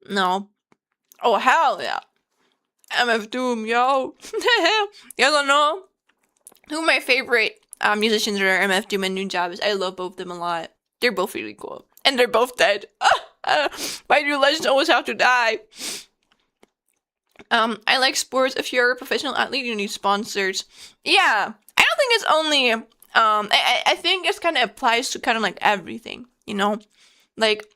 No. Oh, hell yeah. MF Doom, yo. You don't know who my favorite musicians are? MF Doom and Nunjabes. I love both of them a lot. They're both really cool. And they're both dead. Why do legends always have to die? I like sports. If you're a professional athlete, you need sponsors. Yeah. I don't think it's only... I think it kind of applies to kind of like everything, you know? Like,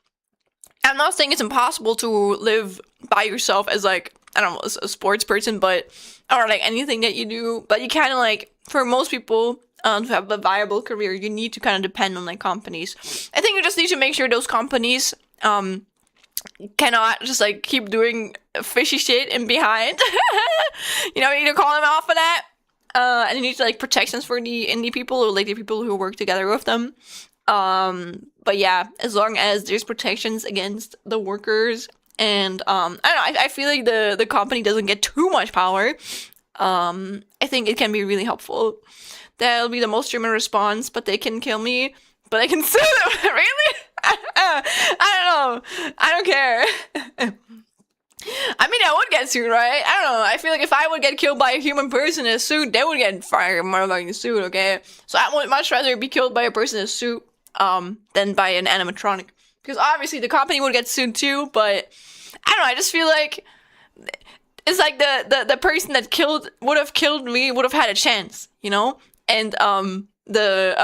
I'm not saying it's impossible to live by yourself as like, I don't know, a sports person, but, or like anything that you do, but you kind of like, for most people, to have a viable career, you need to kind of depend on like companies. I think you just need to make sure those companies, cannot just like keep doing fishy shit in behind. You know, you need to call them out for that. And you need to like protections for the indie people, or like the people who work together with them. But yeah, as long as there's protections against the workers, and I don't know, I feel like the company doesn't get too much power. I think it can be really helpful. That'll be the most human response, but they can kill me, but I can sue them. Really? I don't know. I don't care. I mean, I would get sued, right? I don't know. I feel like if I would get killed by a human person in a suit, they would get fired motherfucking suit, okay? So I would much rather be killed by a person in a suit, than by an animatronic. Because obviously the company would get sued too, but I don't know, I just feel like it's like the person that would have killed me would have had a chance, you know? And the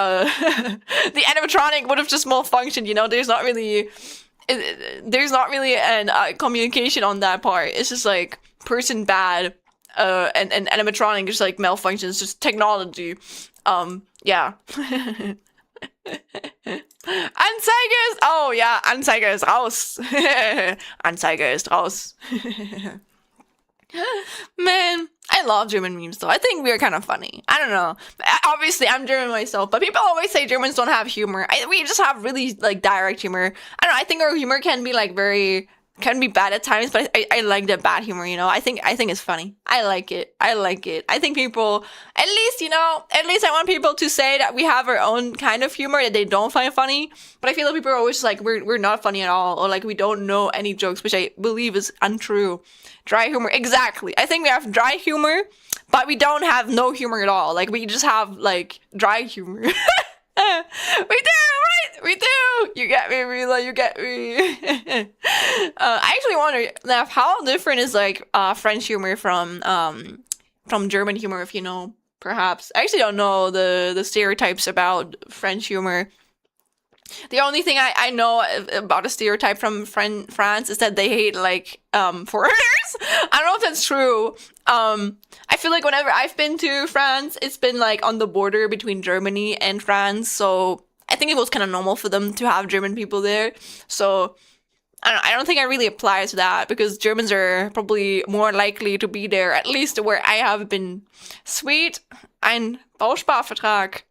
the animatronic would have just malfunctioned, you know? There's not really an communication on that part. It's just like person bad, and animatronic just like malfunctions, just technology. Yeah. Anzeige ist, oh ja, Anzeige ist raus. Anzeige ist raus. Man, I love German memes though. I think we're kind of funny. I don't know. Obviously, I'm German myself, but people always say Germans don't have humor. We just have really like direct humor. I don't know. I think our humor can be like can be bad at times, but I like the bad humor. You know, I think it's funny. I like it. I think people, at least I want people to say that we have our own kind of humor that they don't find funny. But I feel like people are always just like we're not funny at all, or like we don't know any jokes, which I believe is untrue. Dry humor, exactly. I think we have dry humor, but we don't have no humor at all. Like we just have like dry humor. We do, right? We do. You get me, Rila. You get me. I actually wonder now how different is like French humor from German humor. If you know, perhaps. I actually don't know the stereotypes about French humor. The only thing I know about a stereotype from France is that they hate like foreigners. I don't know if that's true. I feel like whenever I've been to France, it's been like on the border between Germany and France, so I think it was kind of normal for them to have German people there. So I don't think I really apply to that because Germans are probably more likely to be there, at least where I have been. Sweet, ein Bausparvertrag.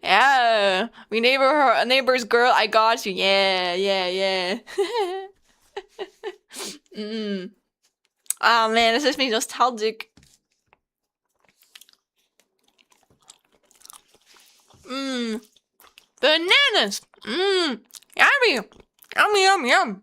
Yeah, we neighbor's girl, I got you. Yeah. Oh man, this makes me nostalgic. Bananas. Yummy. Yum.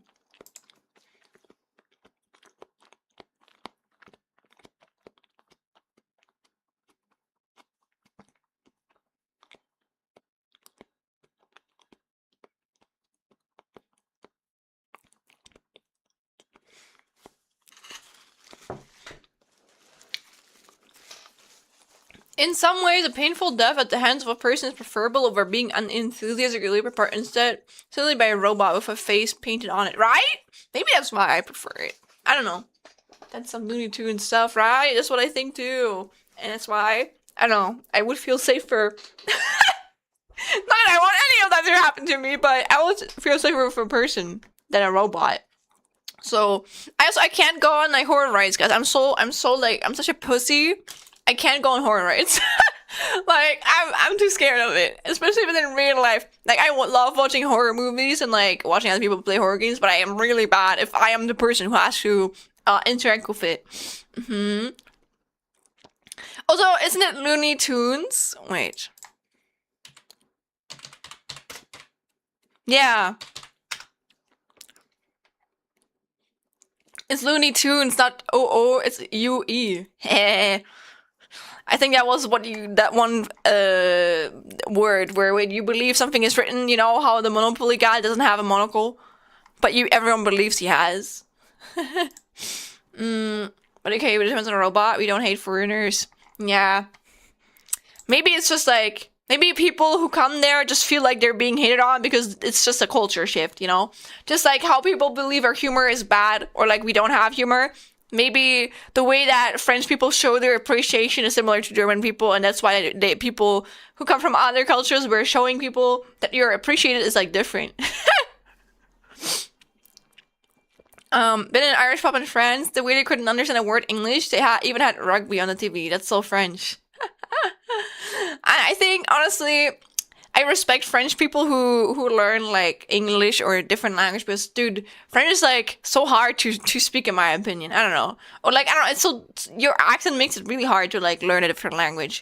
In some ways, a painful death at the hands of a person is preferable over being unenthusiastically prepared instead, simply by a robot with a face painted on it, right? Maybe that's why I prefer it. I don't know. That's some Looney Tunes stuff, right? That's what I think too. And that's why, I don't know, I would feel safer. Not that I want any of that to happen to me, but I would feel safer with a person than a robot. So, I can't go on like horror rides, guys. I'm such a pussy. I can't go on horror rides. Like, I'm too scared of it. Especially within real life. Like, I love watching horror movies and, like, watching other people play horror games, but I am really bad if I am the person who has to interact with it. Also, isn't it Looney Tunes? Wait. Yeah. It's Looney Tunes, not OO, it's UE. I think that was that one word where when you believe something is written, you know how the Monopoly guy doesn't have a monocle, but everyone believes he has. But okay, it depends on a robot. We don't hate foreigners. Yeah. Maybe it's just like, maybe people who come there just feel like they're being hated on because it's just a culture shift, you know? Just like how people believe our humor is bad or like we don't have humor. Maybe the way that French people show their appreciation is similar to German people, and that's why people who come from other cultures were showing people that you're appreciated is like different. Been in an Irish pub in France, the waiter couldn't understand a word English. They even had rugby on the TV. That's so French. I think, honestly, I respect French people who learn, like, English or a different language, because, dude, French is, like, so hard to speak, in my opinion. I don't know. Or, like, I don't know, it's so, your accent makes it really hard to, like, learn a different language.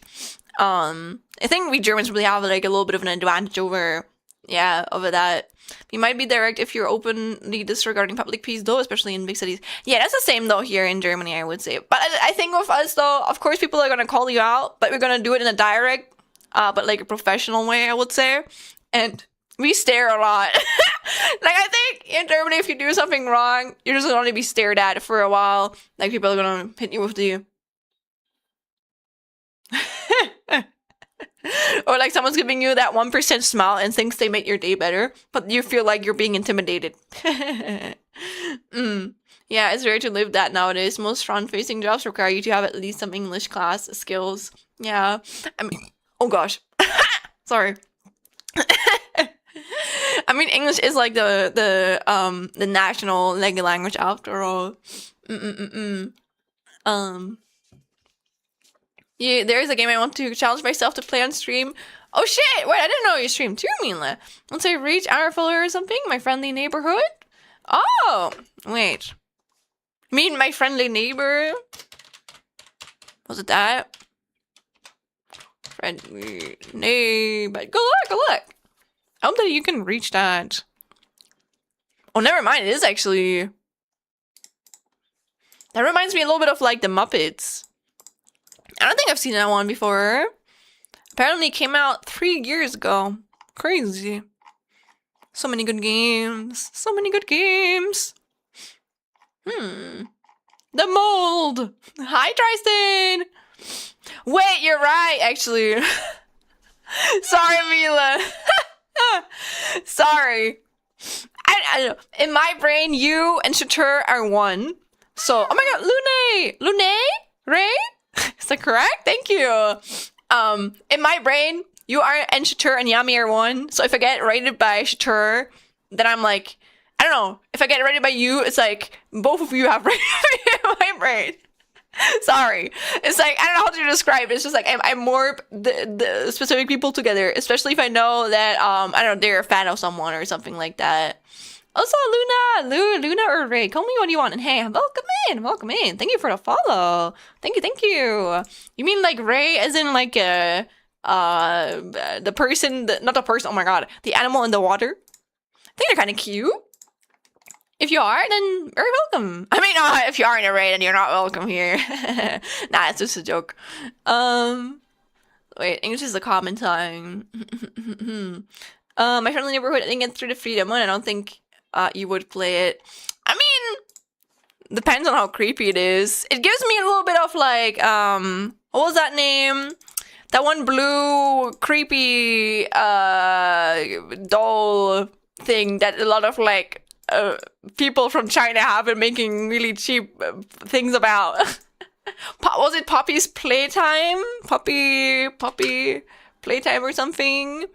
I think we Germans really have, like, a little bit of an advantage over Yeah, over that. You might be direct if you're openly disregarding public peace, though, especially in big cities. Yeah, that's the same, though, here in Germany, I would say. But I think with us, though, of course, people are gonna call you out, but we're gonna do it in a direct, but like a professional way, I would say. And we stare a lot. Like, I think in Germany, if you do something wrong, you're just gonna be stared at for a while. Like, people are gonna hit you with the... Or like someone's giving you that 1% smile and thinks they made your day better, but you feel like you're being intimidated. Yeah, it's rare to live that nowadays. Most front-facing jobs require you to have at least some English class skills. Yeah, I mean, oh gosh, sorry. I mean, English is like the national language after all. Yeah, there is a game I want to challenge myself to play on stream. Oh shit! Wait, I didn't know you streamed too, Mila. Once I reach our follower or something, my friendly neighborhood. Oh, wait. Mean my friendly neighbor? Was it that? Friendly neighbor. Go look, go look. I hope that you can reach that. Oh, never mind. It is actually. That reminds me a little bit of like the Muppets. I don't think I've seen that one before. Apparently it came out 3 years ago. Crazy. So many good games. So many good games. The mold. Hi, Tristan. Wait, you're right, actually. Sorry, Mila. Sorry. I don't know. In my brain, you and Shatur are one. So, oh my god, Lune! Lune? Ray? Is that correct? Thank you. In my brain, you are and Shatur and Yami are one. So if I get rated by Shatur, then I'm like, I don't know. If I get rated by you, it's like both of you have rated me in my brain. Sorry. It's like, I don't know how to describe it. It's just like I morph the specific people together, especially if I know that, I don't know, they're a fan of someone or something like that. Also, Luna or Ray, call me what you want. And hey, welcome in. Thank you for the follow. Thank you. You mean like Ray as in like the person, not the person, oh my god, the animal in the water? I think they're kind of cute. If you are, then very welcome. I mean, if you aren't a Ray, then you're not welcome here. Nah, it's just a joke. Wait, English is a common tongue. My friendly neighborhood, I think it's through the freedom one. I don't think you would play it. I mean, depends on how creepy it is. It gives me a little bit of like, what was that name? That one blue creepy doll thing that a lot of like people from China have been making really cheap things about. Was it Poppy's Playtime? Poppy Playtime or something?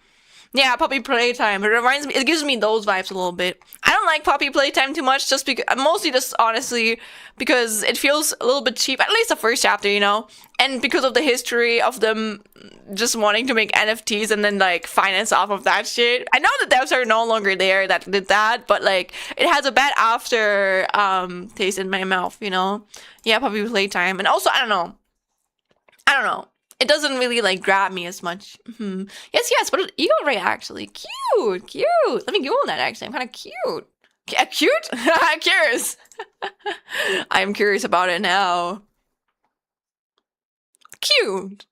Yeah, Puppy Playtime. It reminds me, it gives me those vibes a little bit. I don't like Puppy Playtime too much, just because, mostly just honestly, because it feels a little bit cheap, at least the first chapter, you know? And because of the history of them just wanting to make NFTs and then, like, finance off of that shit. I know the devs are no longer there that did that, but, like, it has a bad after, taste in my mouth, you know? Yeah, Puppy Playtime. And also, I don't know. It doesn't really like grab me as much. Yes, but Eagle Ray actually. Cute. Let me Google that actually. I'm kind of cute. Cute? I'm curious. I'm curious about it now. Cute.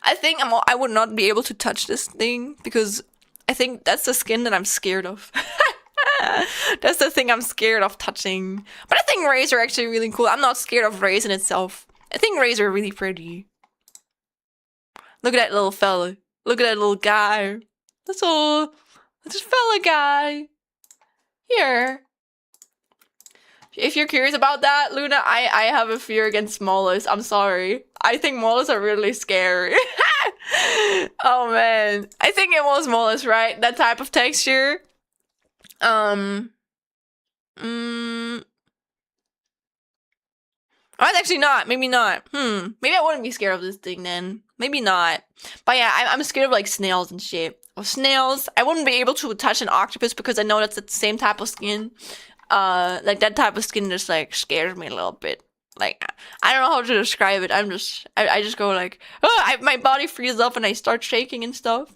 I think I would not be able to touch this thing because I think that's the skin that I'm scared of. That's the thing I'm scared of touching. But I think rays are actually really cool. I'm not scared of rays in itself. I think rays are really pretty. Look at that little fella. Look at that little guy. That's all. This fella guy. Here. If you're curious about that, Luna, I have a fear against mollusks. I'm sorry. I think mollusks are really scary. Oh man. I think it was mollusks, right? That type of texture. Oh, it's actually not. Maybe not. Maybe I wouldn't be scared of this thing then. Maybe not. But yeah, I'm scared of like snails and shit. Or snails. I wouldn't be able to touch an octopus because I know that's the same type of skin. Like that type of skin just like scares me a little bit. like, I don't know how to describe it. I just go like, oh, my body freezes up and I start shaking and stuff.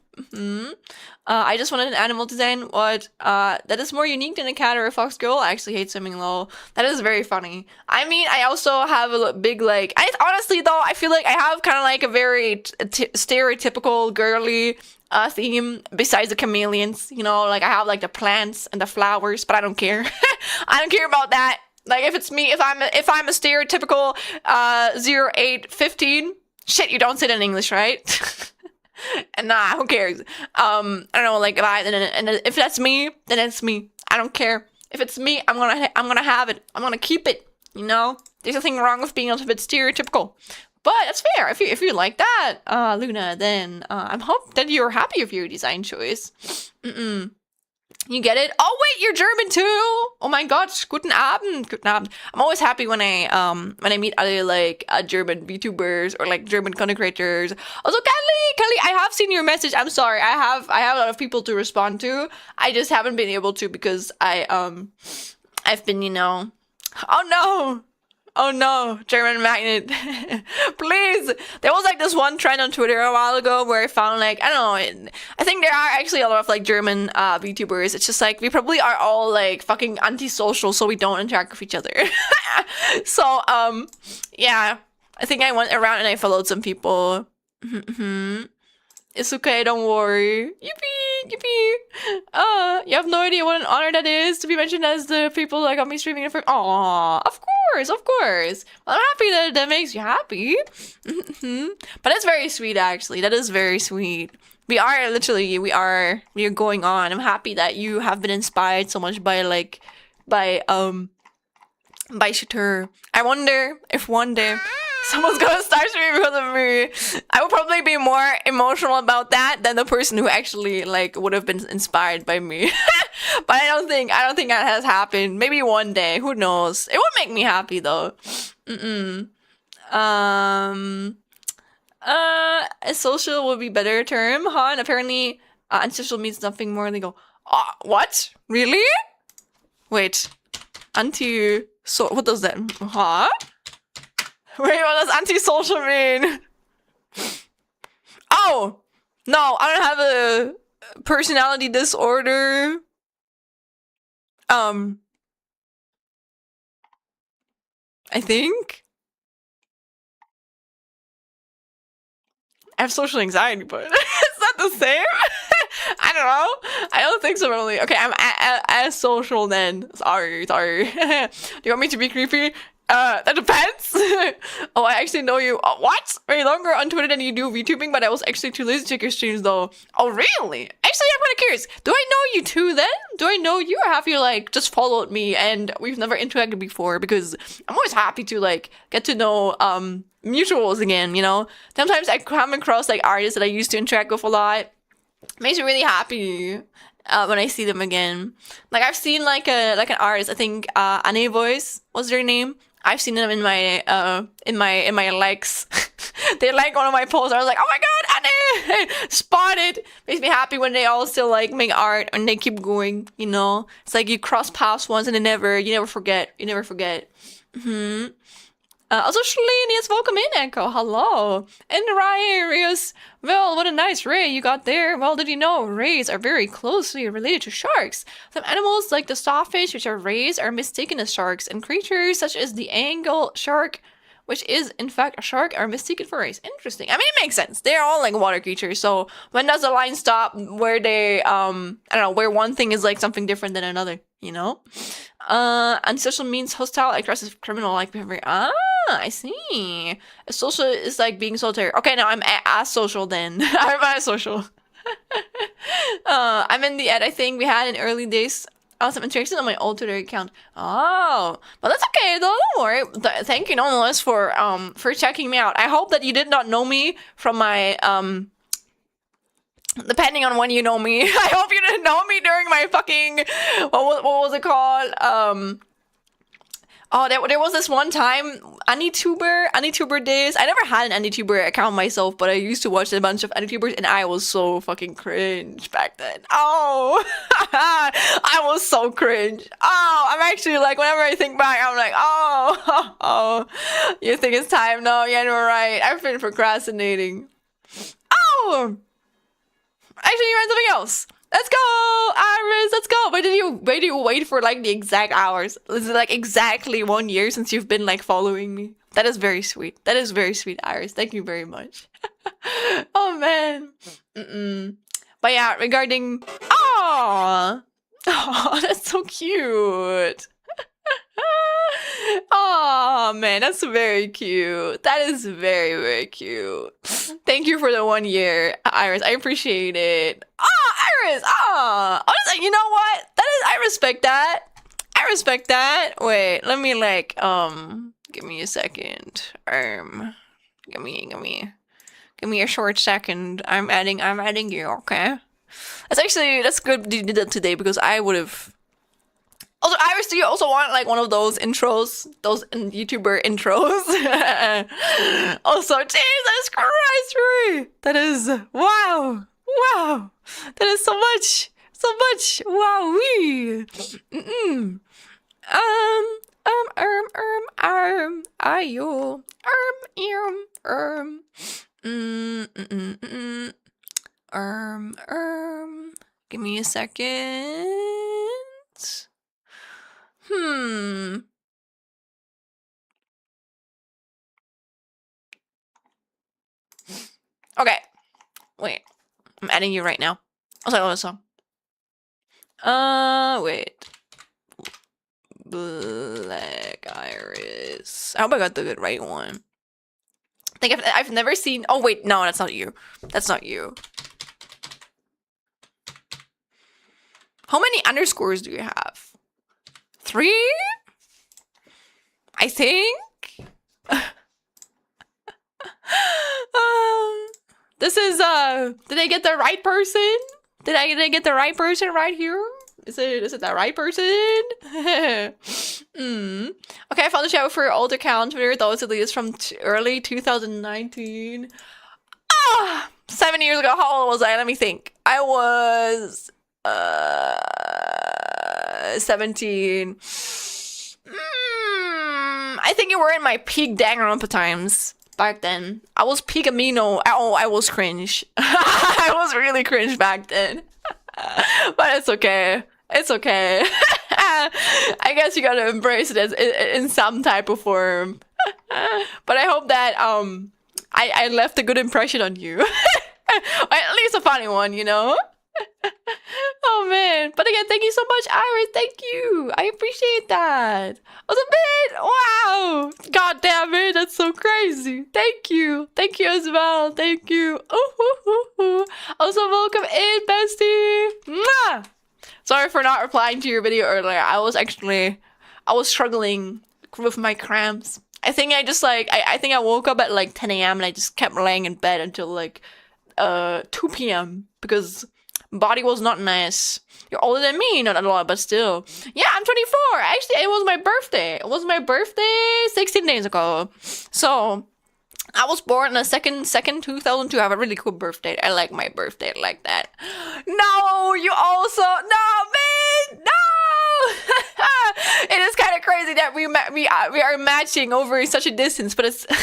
I just wanted an animal design. What? That is more unique than a cat or a fox girl. I actually hate swimming lol. That is very funny. I mean, I also have a big like. Honestly though, I feel like I have kind of like a very stereotypical girly theme besides the chameleons. You know, like I have like the plants and the flowers, but I don't care. I don't care about that. Like if it's me, if I'm a stereotypical 0815. Shit, you don't say that in English, right? And nah, who cares? I don't know, like and if that's me, then it's me. I don't care. If it's me, I'm gonna have it. I'm gonna keep it. You know, there's nothing wrong with being a little bit stereotypical. But that's fair. If you like that, Luna, then I'm hope that you're happy with your design choice. You get it? Oh wait, you're German too! Oh my god, guten Abend, guten Abend. I'm always happy when I meet other like German VTubers or like German content creators. Also, Kelly, I have seen your message. I'm sorry, I have a lot of people to respond to. I just haven't been able to because I've been, you know. Oh no, German magnet. Please. There was like this one trend on Twitter a while ago where I found like, I don't know, I think there are actually a lot of like German VTubers. It's just like, we probably are all like fucking antisocial so we don't interact with each other. So, yeah, I think I went around and I followed some people. It's okay, don't worry. Yippee, yippee. You have no idea what an honor that is to be mentioned as the people that got me streaming it for. Aw, of course. Well, I'm happy that makes you happy. But it's very sweet, actually. That is very sweet. We are going on. I'm happy that you have been inspired so much by Shatur. I wonder if one day someone's gonna start streaming because of me. I would probably be more emotional about that than the person who actually like would have been inspired by me. But I don't think that has happened. Maybe one day, who knows? It would make me happy though. Social would be better term, huh? And apparently, antisocial means nothing more. And they go, what? Really? Wait, so what does that? Huh? Wait, what does antisocial mean? Oh! No, I don't have a personality disorder. I think? I have social anxiety, but it's not the same? I don't know. I don't think so, really. Okay, I'm as social then. Sorry. Do you want me to be creepy? That depends. Oh, I actually know you. What? Way longer on Twitter than you do VTubing, but I was actually too lazy to check your streams though. Oh, really? Actually, I'm kind of curious. Do I know you too then? Do I know you, or have you like just followed me and we've never interacted before? Because I'm always happy to like get to know mutuals again, you know? Sometimes I come across like artists that I used to interact with a lot. Makes me really happy when I see them again. Like I've seen like an artist, I think Anne Voice was their name. I've seen them in my likes. They like one of my posts. I was like, oh my god, Anne! Spotted! Makes me happy when they all still like make art and they keep going, you know? It's like you cross paths once and you never forget. Also, Schlen, yes, welcome in, Echo. Hello. And Rios. Well, what a nice ray you got there. Well, did you know rays are very closely related to sharks? Some animals, like the sawfish, which are rays, are mistaken as sharks, and creatures such as the angle shark, which is in fact a shark, are mistaken for rays. Interesting. I mean, it makes sense. They're all like water creatures. So when does the line stop where they, I don't know, where one thing is like something different than another, you know? Unsocial means hostile, aggressive, criminal-like behavior. Ah, I see. A social is like being solitary. Okay, now I'm asocial then. I'm asocial. I'm in the ed, I think we had in early days. Some interactions on my old Twitter account. Oh, but that's okay though. Don't worry. Thank you, nonetheless, for checking me out. I hope that you did not know me from my depending on when you know me. I hope you didn't know me during my fucking what was it called? Oh, there was this one time, AniTuber days. I never had an AniTuber account myself, but I used to watch a bunch of AniTubers, and I was so fucking cringe back then. Oh, I was so cringe. Oh, I'm actually like, whenever I think back, I'm like, oh, oh, you think it's time? No, yeah, you're right. I've been procrastinating. Oh, actually, you meant something else. Let's go, Iris. Let's go. Wait, did you wait for like the exact hours? Is it like exactly 1 year since you've been like following me? That is very sweet. That is very sweet, Iris. Thank you very much. Oh man. But yeah, regarding oh, oh, that's so cute. Oh man, that's very cute. That is very, very cute. Thank you for the 1 year, Iris. I appreciate it. Oh, Iris. Oh, honestly, you know what? That is, I respect that. I respect that. Wait, let me like, give me a second. Give me a short second. I'm adding you. Okay. That's good you did that today because I would have. Also, Iris, do you also want like one of those intros? Those YouTuber intros? Also, Jesus Christ, Rui! That is, wow! Wow! That is so much! So much! Wow! Ayo. Give me a second. Okay. Wait. I'm adding you right now. I'll say song. Wait. Black Iris. I hope I got the right one. I think I've never seen. Oh wait, no, that's not you. That's not you. How many underscores do you have? 3? I think. This is did I get the right person? Did I get the right person right here? Is it the right person? Okay, I found the show for your old account. There those at least from early 2019. 7 years ago. How old was I? Let me think. I was 17. I think you were in my peak Danganronpa times back then. I was peak amino. Oh, I was cringe. I was really cringe back then. But it's okay. It's okay. I guess you gotta embrace it as in some type of form. But I hope that I left a good impression on you. Or at least a funny one, you know? Oh man. But again, thank you so much, Iris. Thank you. I appreciate that. I was a bit. Wow. God damn it. That's so crazy. Thank you. Thank you as well. Thank you. Also, welcome in, bestie. Mwah! Sorry for not replying to your video earlier. I was struggling with my cramps. I think I just like, I think I woke up at like 10 a.m. and I just kept laying in bed until like 2 p.m. because body was not nice. You're older than me, not a lot, but still. Yeah, I'm 24. Actually, it was my birthday. It was my birthday 16 days ago. So, I was born on the second 2002. I have a really cool birthday. I like my birthday like that. No, you also, no, man, no. It is kind of crazy that we are matching over such a distance, but it's no.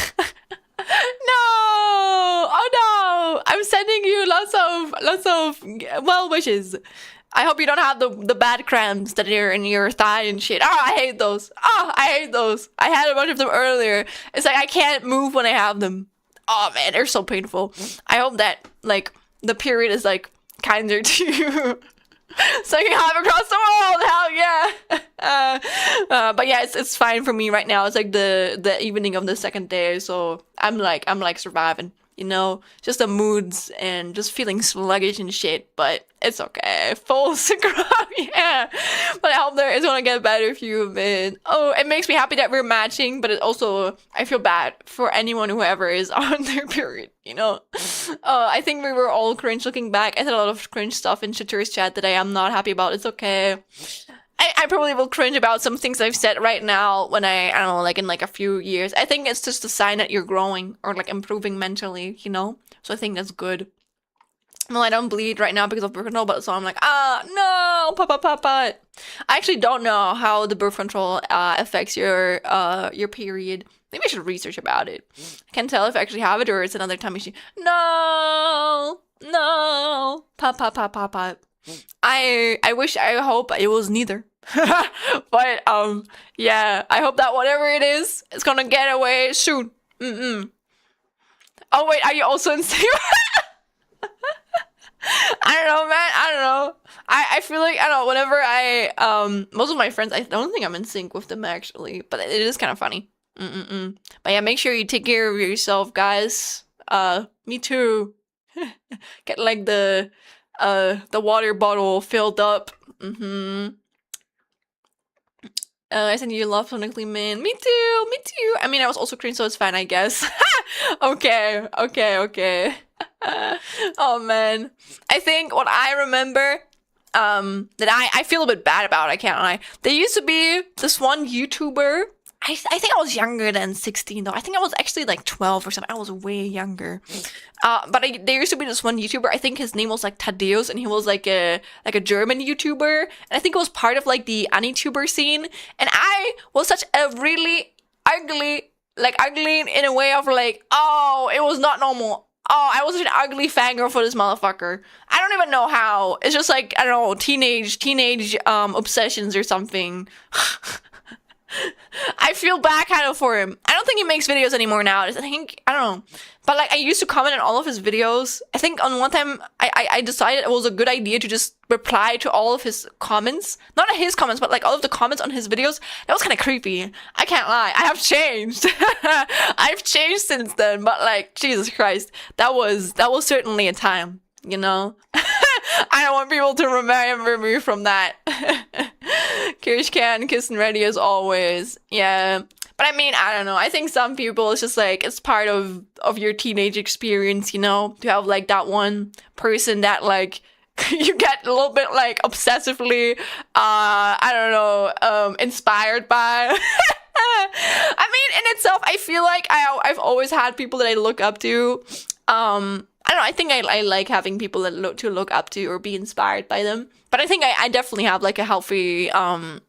Oh no. I'm sending you lots of well wishes. I hope you don't have the bad cramps that are in your thigh and shit. Oh, I hate those. Oh, I hate those. I had a bunch of them earlier. It's like I can't move when I have them. Oh man, they're so painful. I hope that like the period is like kinder to you. So I can have across the world. Hell yeah. But yeah, it's fine for me right now. It's like the evening of the second day, so I'm like surviving. You know, just the moods and just feeling sluggish and shit, but it's okay. Full scrub, yeah. But I hope that it's gonna get better for you, man. Oh, it makes me happy that we're matching, but it also, I feel bad for anyone who ever is on their period, you know? I think we were all cringe looking back. I said a lot of cringe stuff in Shitter's chat that I am not happy about. It's okay. I probably will cringe about some things I've said right now when I don't know, like in like a few years. I think it's just a sign that you're growing or like improving mentally, you know? So I think that's good. Well, I don't bleed right now because of birth control, but so I'm like, no, papa. I actually don't know how the birth control affects your period. Maybe I should research about it. I can't tell if I actually have it or it's another tummy issue. No, papa. I hope it was neither. But yeah, I hope that whatever it is, it's gonna get away soon. Oh wait, are you also in sync? I don't know, man. I don't know. I feel like I don't know. Whenever most of my friends, I don't think I'm in sync with them actually, but it is kind of funny. But yeah, make sure you take care of yourself, guys. Me too. Get like the water bottle filled up. I send you love sonically, man. Me too. I mean, I was also cringe, so it's fine, I guess. Okay. Oh man. I think what I remember, that I feel a bit bad about, I can't lie. There used to be this one YouTuber. I think I was younger than 16 though. I think I was actually like 12 or something. I was way younger. But there used to be this one YouTuber. I think his name was like Thaddeus, and he was like a German YouTuber. And I think it was part of like the Anituber scene. And I was such a really ugly in a way of like, oh, it was not normal. Oh, I was such an ugly fangirl for this motherfucker. I don't even know how. It's just like, I don't know, teenage obsessions or something. I feel bad kind of for him. I don't think he makes videos anymore now. I don't know. But like I used to comment on all of his videos. I think on one time I decided it was a good idea to just reply to all of his comments. Not his comments, but like all of the comments on his videos. That was kind of creepy. I can't lie. I have changed. I've changed since then, but like Jesus Christ. That was certainly a time, you know? I don't want people to remember me from that. Kirsch can, kissing ready as always. Yeah. But I mean, I don't know. I think some people, it's just like, it's part of your teenage experience, you know? To have like that one person that like, you get a little bit like obsessively, I don't know, inspired by. I mean, in itself, I feel like I've always had people that I look up to. I don't know, I think I like having people that look up to or be inspired by them. But I think I definitely have like a healthy, what's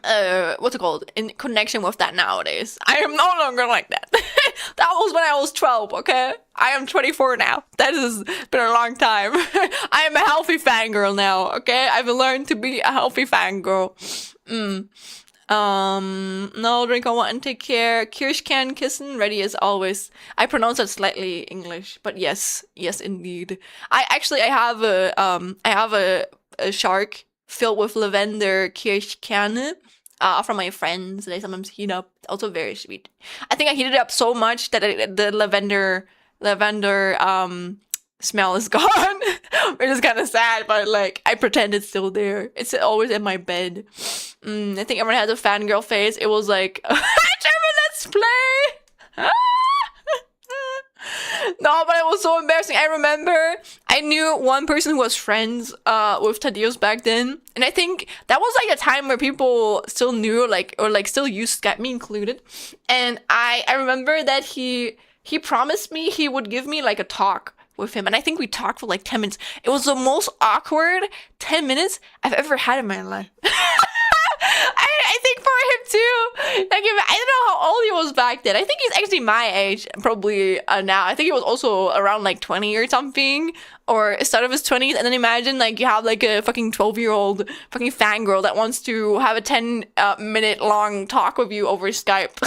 it called? In connection with that nowadays. I am no longer like that. That was when I was 12, okay? I am 24 now. That has been a long time. I am a healthy fangirl now, okay? I've learned to be a healthy fangirl. No, drink on one and take care. Kirsch can kissing ready as always. I pronounce that slightly English, but yes, indeed. I have a shark filled with lavender kirsch can from my friends that I sometimes heat up. Also very sweet. I think I heated it up so much that the lavender smell is gone. Which is kind of sad, but like I pretend it's still there. It's always in my bed. I think everyone has a fangirl phase. It was like German Let's Play. No, but it was so embarrassing. I remember I knew one person who was friends with Thaddeus back then, and I think that was like a time where people still knew or still used Skype, me included. And I remember that he promised me he would give me like a talk with him, and I think we talked for like 10 minutes. It was the most awkward 10 minutes I've ever had in my life. I think for him too. Like, I don't know how old he was back then. I think he's actually my age, probably now. I think he was also around like 20 or something, or start of his 20s. And then imagine like you have like a fucking 12-year-old fucking fangirl that wants to have a 10-minute long talk with you over Skype.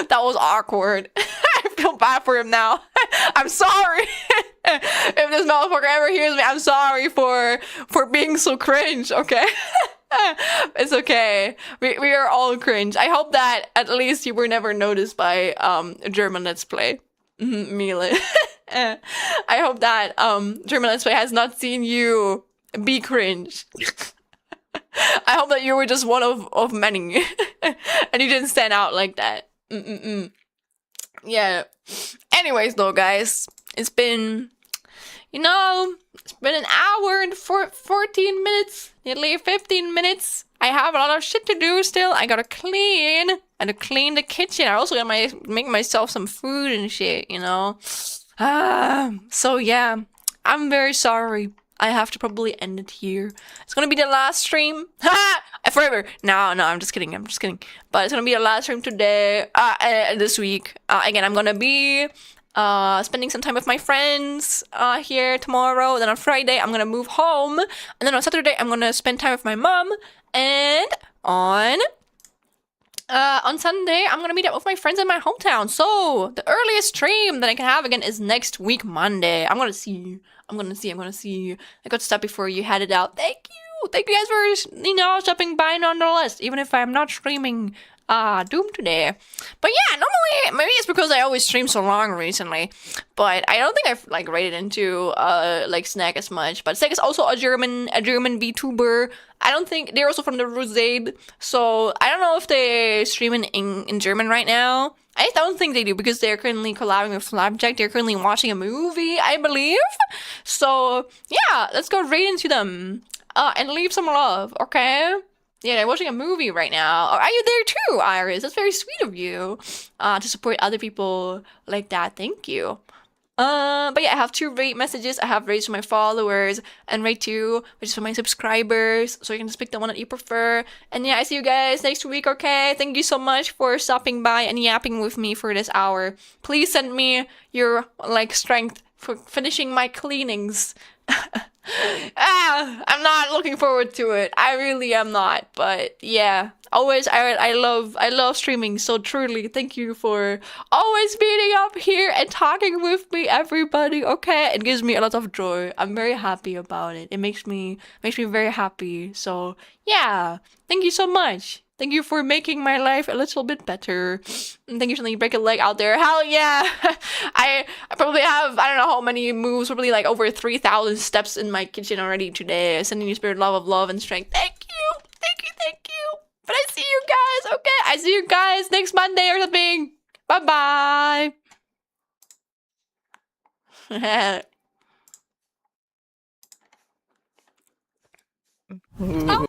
That was awkward. I feel bad for him now. I'm sorry. If this motherfucker ever hears me, I'm sorry for being so cringe, okay? It's okay. We are all cringe. I hope that at least you were never noticed by German Let's Play. Miele. I hope that German Let's Play has not seen you be cringe. I hope that you were just one of many. And you didn't stand out like that. Yeah. Anyways though, guys, it's been you know, it's been an hour and 14 minutes, nearly 15 minutes. I have a lot of shit to do still. I gotta clean. And to clean the kitchen. I also gotta make myself some food and shit, you know. So yeah, I'm very sorry. I have to probably end it here. It's gonna be the last stream. Ha! Forever. No, I'm just kidding. I'm just kidding. But it's gonna be the last stream today. This week. Again, I'm gonna be spending some time with my friends here tomorrow. Then on Friday, I'm gonna move home. And then on Saturday, I'm gonna spend time with my mom. And on Sunday, I'm gonna meet up with my friends in my hometown. So the earliest stream that I can have again is next week, Monday. I'm gonna see you. I'm gonna see. I got to stop before you headed out. Thank you guys for, you know, stopping by nonetheless, even if I'm not streaming Doom today. But yeah, normally, maybe it's because I always stream so long recently, but I don't think I've like rated into like Snack as much. But Snack is also a German VTuber. I don't think they're also from the Rosade, so I don't know if they stream in German right now. I don't think they do because they're currently collabing with Flapjack. They're currently watching a movie, I believe. So yeah, let's go right into them and leave some love, okay? Yeah, they're watching a movie right now. Are you there too, Iris? That's very sweet of you to support other people like that. Thank you. But yeah, I have 2 rate messages. I have rates for my followers and rate 2, which is for my subscribers. So you can just pick the one that you prefer. And yeah, I see you guys next week, okay? Thank you so much for stopping by and yapping with me for this hour. Please send me your, like, strength for finishing my cleanings. I'm not looking forward to it. I really am not. But yeah, always I love streaming. So truly, thank you for always meeting up here and talking with me, everybody. Okay, it gives me a lot of joy. I'm very happy about it. It makes me very happy. So yeah, thank you so much. Thank you for making my life a little bit better. And thank you for letting me break a leg out there. Hell yeah! I probably have, I don't know how many moves, probably like over 3,000 steps in my kitchen already today. Sending you spirit love and strength. Thank you! Thank you! But I see you guys, okay? I see you guys next Monday or something. Bye-bye! Oh.